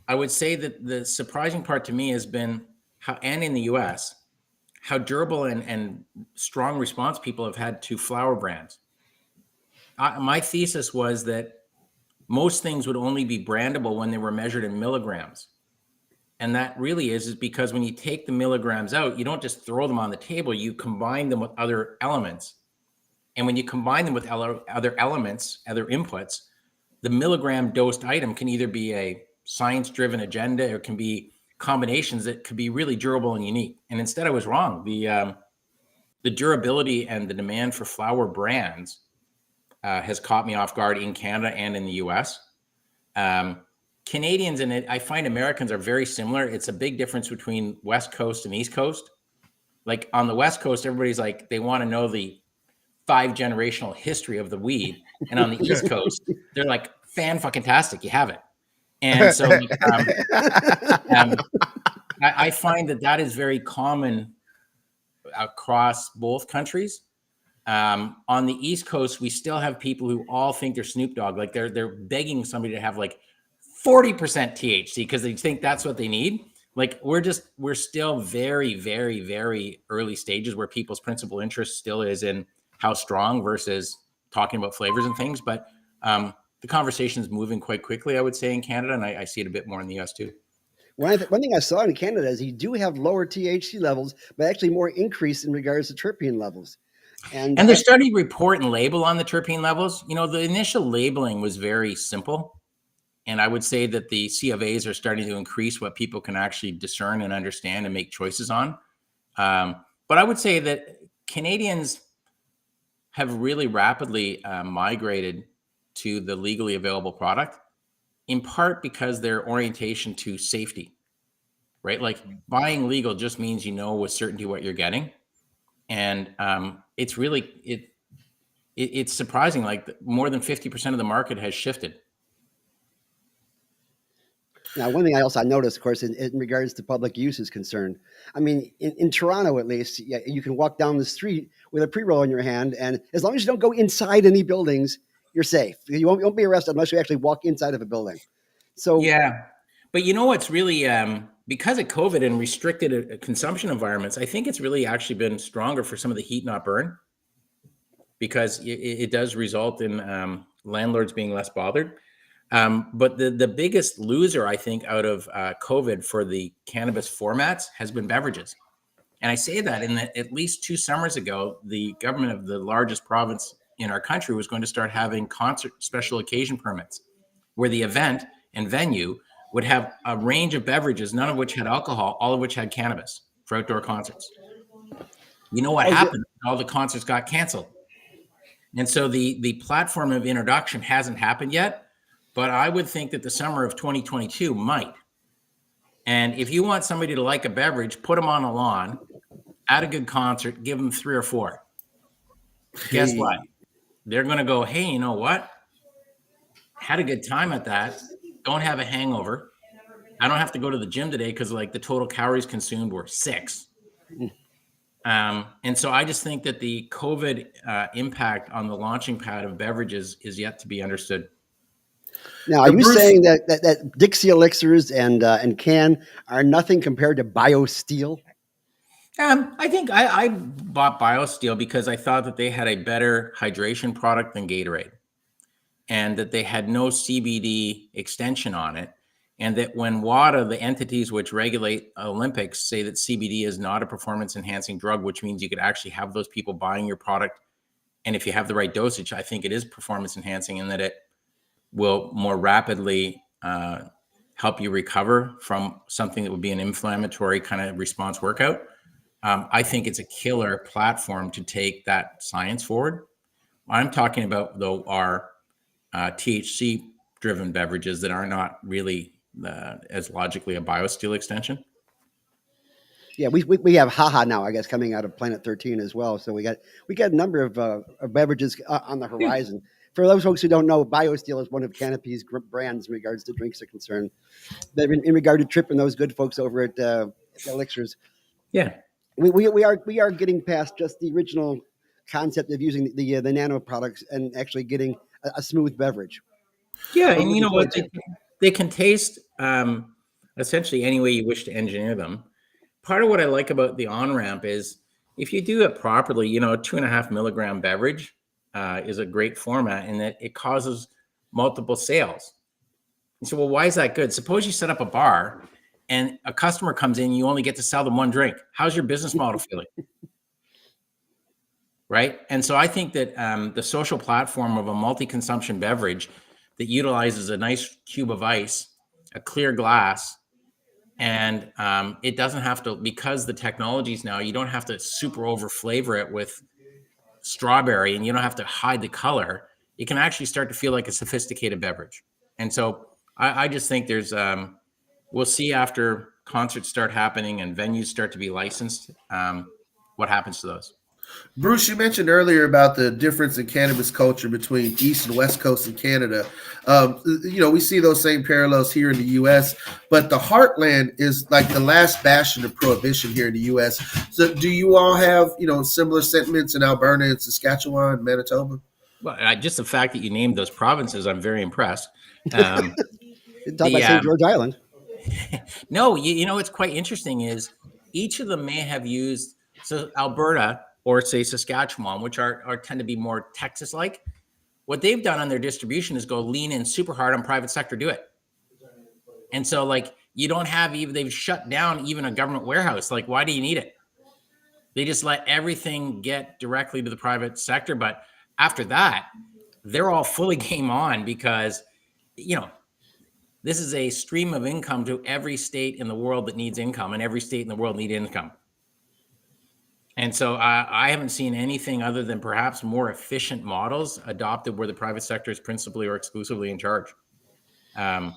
I would say that the surprising part to me has been how, and in the US, how durable and strong response people have had to flower brands. My thesis was that most things would only be brandable when they were measured in milligrams. And that really is because when you take the milligrams out, you don't just throw them on the table, you combine them with other elements. And when you combine them with other elements, other inputs, the milligram dosed item can either be a science-driven agenda. It can be combinations that could be really durable and unique. And instead, I was wrong. The durability and the demand for flower brands has caught me off guard in Canada and in the US. Canadians and I find Americans are very similar. It's a big difference between West Coast and East Coast. Like on the West Coast, everybody's like, they want to know the 5-generational history of the weed. And on the East Coast, they're like, fan-fucking-tastic, you have it. And so I find that is very common across both countries. On the East Coast, we still have people who all think they're Snoop Dogg. Like they're begging somebody to have like 40% THC because they think that's what they need. Like we're still very, very, very early stages where people's principal interest still is in how strong versus talking about flavors and things. But the conversation is moving quite quickly, I would say, in Canada, and I see it a bit more in the US too. One thing I saw in Canada is you do have lower THC levels, but actually more increase in regards to terpene levels. And they're starting to report and label on the terpene levels. You know, the initial labeling was very simple. And I would say that the C of A's are starting to increase what people can actually discern and understand and make choices on. But I would say that Canadians have really rapidly migrated to the legally available product, in part because their orientation to safety, right? Like buying legal just means you know with certainty what you're getting. And it's really, it's surprising, like more than 50% of the market has shifted. Now, one thing I noticed, of course, in regards to public use is concerned. I mean, in Toronto, at least, you can walk down the street with a pre-roll in your hand, and as long as you don't go inside any buildings, you're safe. You won't be arrested unless you actually walk inside of a building. So yeah, but you know what's really because of COVID and restricted consumption environments, I think it's really actually been stronger for some of the heat not burn, because it does result in landlords being less bothered. But the biggest loser, I think, out of COVID for the cannabis formats has been beverages. And I say that in that at least 2 summers ago, the government of the largest province in our country was going to start having concert special occasion permits, where the event and venue would have a range of beverages, none of which had alcohol, all of which had cannabis for outdoor concerts. You know what happened? All the concerts got canceled. And so the platform of introduction hasn't happened yet, but I would think that the summer of 2022 might. And if you want somebody to like a beverage, put them on a lawn, at a good concert, give them 3 or 4. Guess what? They're going to go, hey, you know what? Had a good time at that. Don't have a hangover. I don't have to go to the gym today because like the total calories consumed were 6. And so I just think that the COVID impact on the launching pad of beverages is yet to be understood. Now, are you saying that Dixie elixirs and can are nothing compared to BioSteel? I think I bought BioSteel because I thought that they had a better hydration product than Gatorade, and that they had no CBD extension on it. And that when WADA, the entities which regulate Olympics, say that CBD is not a performance enhancing drug, which means you could actually have those people buying your product. And if you have the right dosage, I think it is performance enhancing, in that it will more rapidly help you recover from something that would be an inflammatory kind of response workout. I think it's a killer platform to take that science forward. I'm talking about, though, our THC-driven beverages that are not really as logically a BioSteel extension. Yeah, we have Haha now, I guess, coming out of Planet 13 as well. So we got a number of beverages on the horizon. For those folks who don't know, BioSteel is one of Canopy's brands in regards to drinks are concerned. But in regard to Trip and those good folks over at Elixirs, yeah, we are getting past just the original concept of using the nano products and actually getting a smooth beverage. Yeah, and you know what? They can taste essentially any way you wish to engineer them. Part of what I like about the on-ramp is if you do it properly, you know, a 2.5 milligram beverage is a great format in that it causes multiple sales. You say, well, why is that good? Suppose you set up a bar and a customer comes in, you only get to sell them 1 drink. How's your business model feeling? Right? And so I think that the social platform of a multi-consumption beverage that utilizes a nice cube of ice, a clear glass, and it doesn't have to, because the technologies now, you don't have to super over flavor it with strawberry, and you don't have to hide the color. It can actually start to feel like a sophisticated beverage. And so I just think there's we'll see after concerts start happening and venues start to be licensed, what happens to those. Bruce, you mentioned earlier about the difference in cannabis culture between East and West Coast in Canada. We see those same parallels here in the U.S., but the heartland is like the last bastion of prohibition here in the U.S. So do you all have, similar sentiments in Alberta and Saskatchewan, Manitoba? Well, just the fact that you named those provinces, I'm very impressed. Talk about St. George Island. No, what's quite interesting is each of them may have used, so Alberta or say Saskatchewan, which are tend to be more Texas-like, what they've done on their distribution is go lean in super hard on private sector, do it. And so you don't have even, they've shut down even a government warehouse. Like, why do you need it? They just let everything get directly to the private sector. But after that, they're all fully game on because, this is a stream of income to every state in the world that needs income, and every state in the world needs income. And so I haven't seen anything other than perhaps more efficient models adopted where the private sector is principally or exclusively in charge. I'm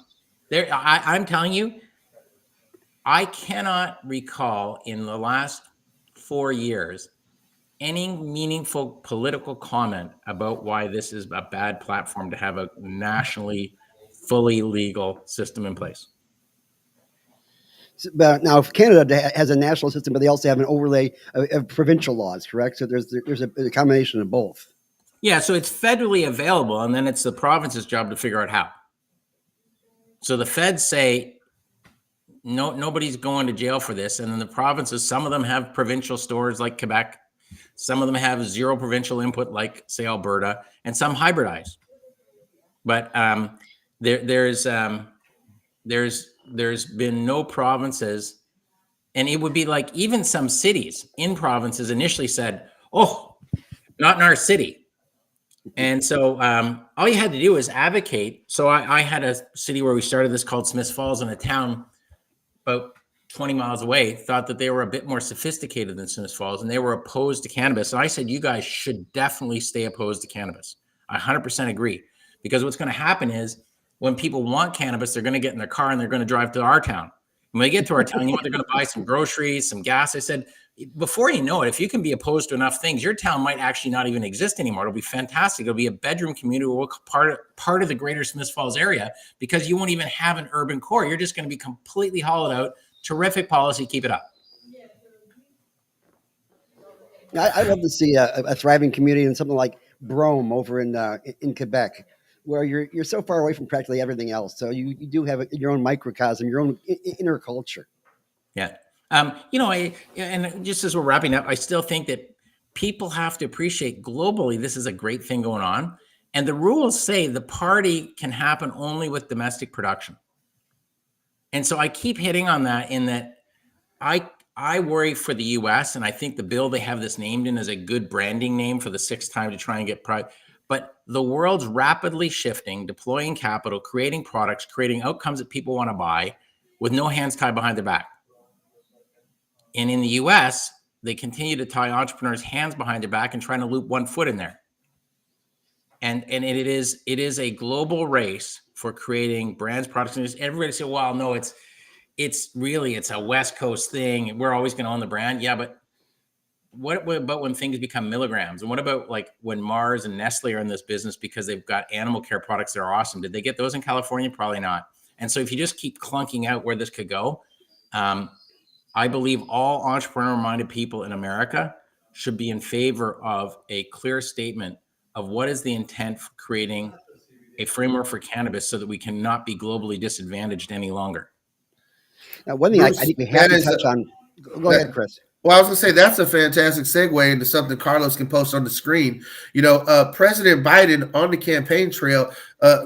telling you, I cannot recall in the last 4 years any meaningful political comment about why this is a bad platform to have a nationally fully legal system in place. But now, if Canada has a national system, but they also have an overlay of provincial laws, correct? So there's a combination of both. Yeah, so it's federally available, and then it's the province's job to figure out how. So the feds say, no, nobody's going to jail for this, and then the provinces, some of them have provincial stores like Quebec, some of them have zero provincial input like, say, Alberta, and some hybridize. But there's been no provinces, and it would be like even some cities in provinces initially said, oh, not in our city. And so all you had to do was advocate. So I had a city where we started this called Smiths Falls, in a town about 20 miles away, thought that they were a bit more sophisticated than Smiths Falls, and they were opposed to cannabis. And I said, you guys should definitely stay opposed to cannabis. I 100% agree, because what's going to happen is, when people want cannabis, they're going to get in their car and they're going to drive to our town. When they get to our town, they're going to buy some groceries, some gas. I said, before you know it, if you can be opposed to enough things, your town might actually not even exist anymore. It'll be fantastic. It'll be a bedroom community, part of the greater Smiths Falls area, because you won't even have an urban core. You're just going to be completely hollowed out. Terrific policy. Keep it up. I'd love to see a thriving community in something like Brome over in Quebec, where you're so far away from practically everything else. So you do have your own microcosm, your own inner culture. Yeah. And just as we're wrapping up, I still think that people have to appreciate globally, this is a great thing going on. And the rules say the party can happen only with domestic production. And so I keep hitting on that, in that I worry for the US, and I think the bill they have this named in is a good branding name for the sixth time to try and get private. But the world's rapidly shifting, deploying capital, creating products, creating outcomes that people want to buy with no hands tied behind their back. And in the US, they continue to tie entrepreneurs' hands behind their back and trying to loop one foot in there. And it is a global race for creating brands, products, and everybody say, well, no, it's a West Coast thing, and we're always going to own the brand. Yeah, but what about when things become milligrams? And what about like when Mars and Nestle are in this business because they've got animal care products that are awesome? Did they get those in California? Probably not. And so if you just keep clunking out where this could go, I believe all entrepreneur-minded people in America should be in favor of a clear statement of what is the intent for creating a framework for cannabis so that we cannot be globally disadvantaged any longer. Now, one thing Bruce, I think we have to touch on. Go ahead, Chris. Well, I was going to say that's a fantastic segue into something Carlos can post on the screen. President Biden on the campaign trail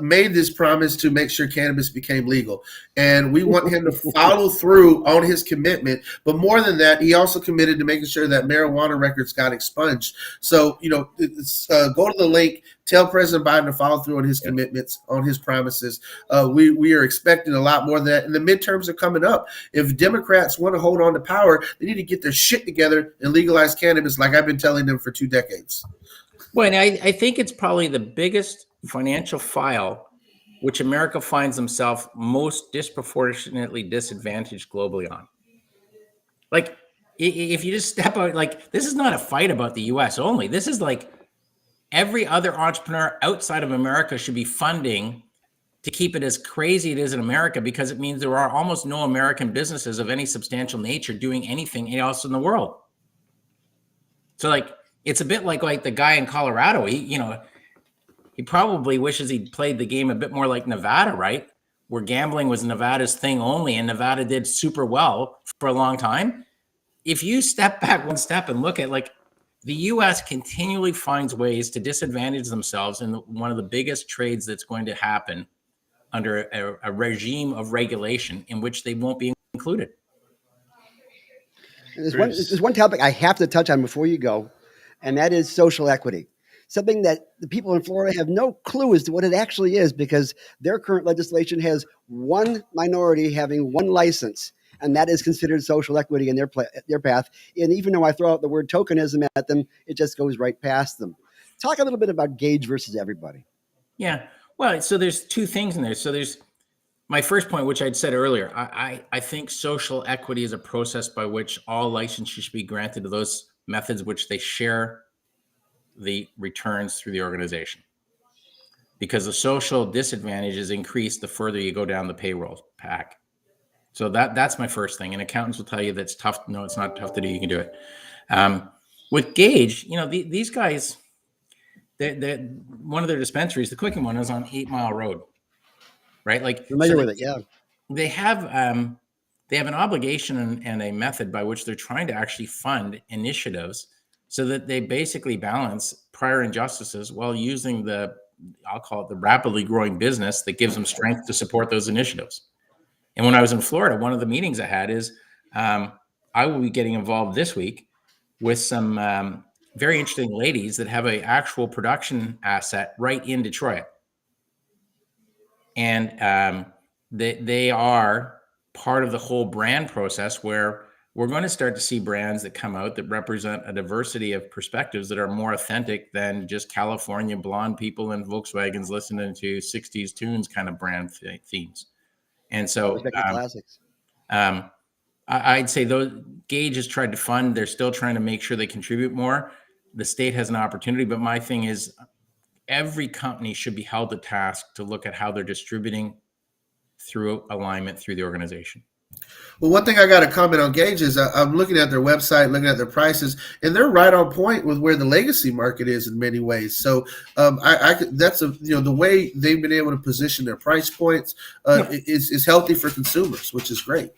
made this promise to make sure cannabis became legal. And we want him to follow through on his commitment. But more than that, he also committed to making sure that marijuana records got expunged. So, go to the link, tell President Biden to follow through on his commitments, on his promises. We are expecting a lot more than that. And the midterms are coming up. If Democrats want to hold on to power, they need to get their shit together and legalize cannabis like I've been telling them for 2 decades. Well, and I think it's probably the biggest financial file which America finds themselves most disproportionately disadvantaged globally on. Like, if you just step out, like, this is not a fight about the US only. This is like every other entrepreneur outside of America should be funding to keep it as crazy it is in America, because it means there are almost no American businesses of any substantial nature doing anything else in the world. So, like, it's a bit like the guy in Colorado. He probably wishes he'd played the game a bit more like Nevada, right? Where gambling was Nevada's thing only, and Nevada did super well for a long time. If you step back one step and look at, like, the US continually finds ways to disadvantage themselves in one of the biggest trades that's going to happen under a regime of regulation in which they won't be included. There's one topic I have to touch on before you go, and that is social equity. Something that the people in Florida have no clue as to what it actually is, because their current legislation has one minority having one license, and that is considered social equity in their path. And even though I throw out the word tokenism at them, it just goes right past them. Talk a little bit about Gage versus everybody. Yeah. Well, so there's 2 things in there. So there's my first point, which I'd said earlier. I think social equity is a process by which all licenses should be granted to those methods which they share the returns through the organization, because the social disadvantage is increased the further you go down the payroll pack. So that's my first thing. And accountants will tell you that's tough. No, it's not tough to do. You can do it. With Gage, these guys, one of their dispensaries, the Quicken one, is on 8 Mile Road, right? Like, Familiar with it, yeah. They have an obligation and a method by which they're trying to actually fund initiatives so that they basically balance prior injustices while using I'll call it the rapidly growing business that gives them strength to support those initiatives. And when I was in Florida, one of the meetings I had is I will be getting involved this week with some very interesting ladies that have an actual production asset right in Detroit. And they are part of the whole brand process, where we're going to start to see brands that come out that represent a diversity of perspectives that are more authentic than just California blonde people in Volkswagens listening to 60s tunes kind of brand themes. And so classics. I'd say those Gage has tried to fund. They're still trying to make sure they contribute more. The state has an opportunity, but my thing is every company should be held to task to look at how they're distributing through alignment through the organization. Well, one thing I got to comment on Gage is I'm looking at their website, looking at their prices, and they're right on point with where the legacy market is in many ways. So that's the way they've been able to position their price points is healthy for consumers, which is great.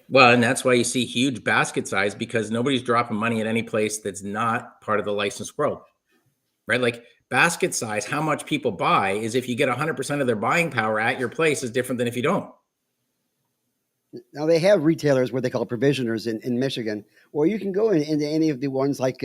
Well, and that's why you see huge basket size, because nobody's dropping money at any place that's not part of the licensed world, right? Like, basket size, how much people buy, is if you get 100% of their buying power at your place is different than if you don't. Now, they have retailers where they call provisioners in Michigan, or you can go into any of the ones like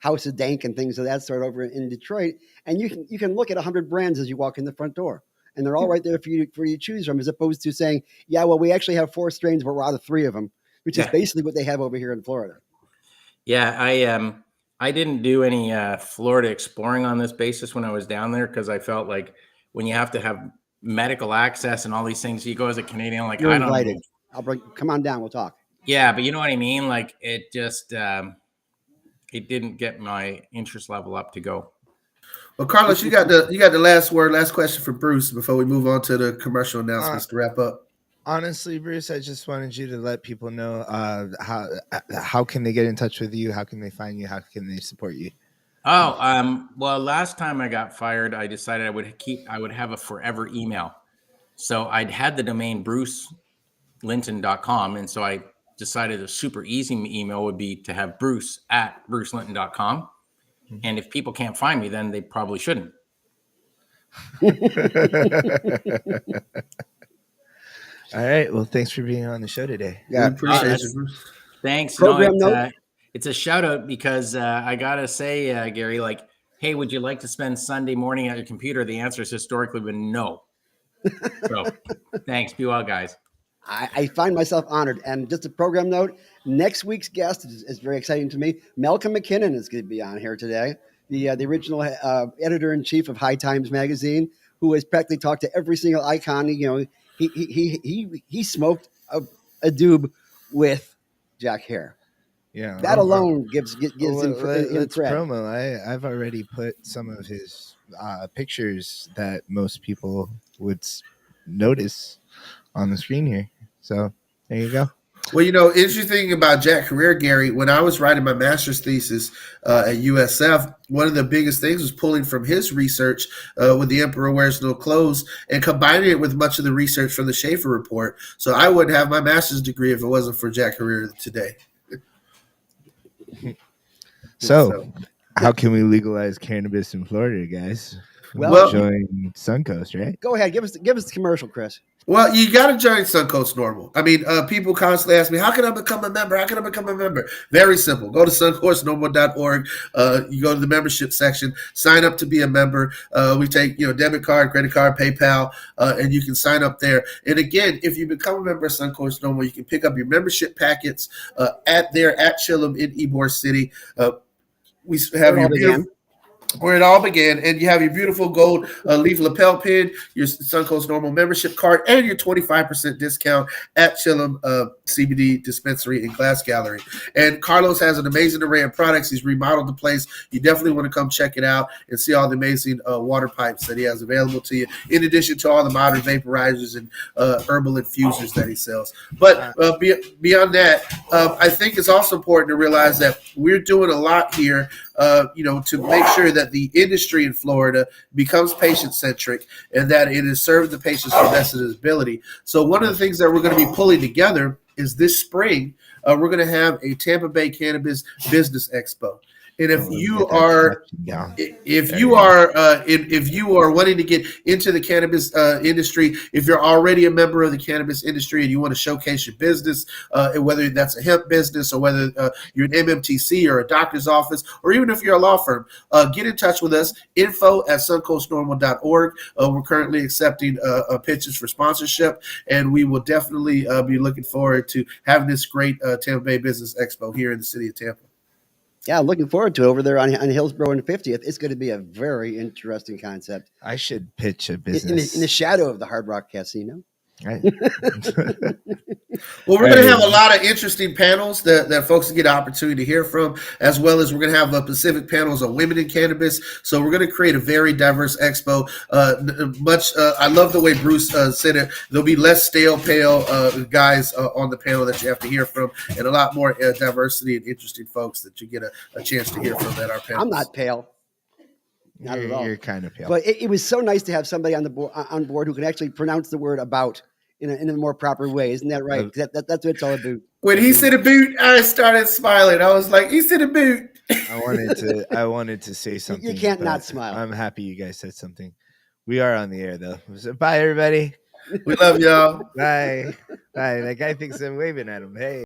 House of Dank and things of that sort over in Detroit, and you can look at 100 brands as you walk in the front door, and they're all right there for you to choose from, as opposed to saying, yeah, well, we actually have 4 strains, but we're out of 3 of them, which is basically what they have over here in Florida. Yeah, I didn't do any Florida exploring on this basis when I was down there, because I felt like when you have to have medical access and all these things, you go as a Canadian, like, You're I don't invited. know. Come on down. We'll talk. Yeah, but you know what I mean? Like, it just, it didn't get my interest level up to go. Well, Carlos, you got the last word, last question for Bruce before we move on to the commercial announcements to wrap up. Honestly, Bruce, I just wanted you to let people know how can they get in touch with you? How can they find you? How can they support you? Oh, well, last time I got fired, I decided I would have a forever email. So I'd had the domain brucelinton.com. And so I decided a super easy email would be to have bruce@brucelinton.com. And if people can't find me, then they probably shouldn't. All right. Well, thanks for being on the show today. Yeah. We appreciate that's- you, Bruce. Thanks. Program No, note? it's a shout out because I gotta say, Gary, like, hey, would you like to spend Sunday morning at your computer? The answer has historically been no. So thanks. Be well, guys. I find myself honored. And just a program note, next week's guest is very exciting to me. Malcolm McKinnon is going to be on here today, the original editor-in-chief of High Times Magazine, who has practically talked to every single icon. You know, he smoked a doob with Jack Hare. Yeah. That alone gives him let's cred. promo. I've already put some of his pictures that most people would notice on the screen here. So there you go. Well, you know, interesting thing about Jack Career, Gary, when I was writing my master's thesis at USF, one of the biggest things was pulling from his research with The Emperor Wears No Clothes and combining it with much of the research from the Schaefer Report. So I wouldn't have my master's degree if it wasn't for Jack Career today. So how can we legalize cannabis in Florida, guys? Well, join Suncoast, right? Go ahead, give us the commercial, Chris. Well, you got to join Suncoast NORML. I mean, people constantly ask me, how can I become a member? How can I become a member? Very simple. Go to suncoastnormal.org. You go to the membership section, sign up to be a member. We take, debit card, credit card, PayPal, and you can sign up there. And again, if you become a member of Suncoast NORML, you can pick up your membership packets at Chillum in Ybor City. We have your beautiful, where it all began, and you have your beautiful gold leaf lapel pin, your Suncoast NORML membership card, and your 25% discount at Chillum CBD Dispensary and Glass Gallery. And Carlos has an amazing array of products. He's remodeled the place. You definitely want to come check it out and see all the amazing water pipes that he has available to you, in addition to all the modern vaporizers and herbal infusers that he sells. But beyond that, I think it's also important to realize that we're doing a lot here to make sure that the industry in Florida becomes patient-centric and that it is serving the patients to the best of its ability. So one of the things that we're going to be pulling together is this spring, we're going to have a Tampa Bay Cannabis Business Expo. And if you are wanting to get into the cannabis industry, if you're already a member of the cannabis industry and you want to showcase your business, whether that's a hemp business or whether you're an MMTC or a doctor's office, or even if you're a law firm, get in touch with us, info@suncoastnormal.org. We're currently accepting pitches for sponsorship, and we will definitely be looking forward to having this great Tampa Bay Business Expo here in the city of Tampa. Yeah, looking forward to it over there on Hillsborough and 50th. It's going to be a very interesting concept. I should pitch a business in the shadow of the Hard Rock Casino. Right. Well, we're going to have a lot of interesting panels that folks can get an opportunity to hear from, as well as we're going to have specific panels on women in cannabis. So we're going to create a very diverse expo. I love the way Bruce said it. There'll be less stale, pale guys on the panel that you have to hear from, and a lot more diversity and interesting folks that you get a chance to hear from at our panel. I'm not pale. Not at all. You're kind of pale. But it was so nice to have somebody on board who can actually pronounce the word "about" in a more proper way. Isn't that right? That's what it's all about. When he said a boot, I started smiling. I was like, he said a boot. I wanted to say something. You can't not smile. I'm happy you guys said something. We are on the air though. So, bye everybody. We love y'all. Bye. Bye. That guy thinks I'm waving at him. Hey.